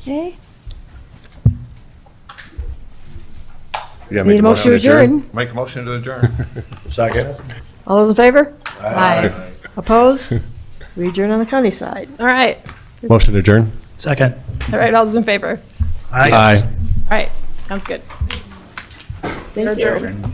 B: Okay.
G: You gotta
B: Need
G: make
B: a motion to adjourn.
K: Make a motion to adjourn.
I: Second.
B: All those in favor?
K: Aye.
B: Oppose? We adjourn on the county side.
E: All right,
G: Motion to adjourn?
Q: Second.
E: all right, all those in favor?
Q: Aye.
E: All right, sounds good.
B: Thank you.
E: Adjourn.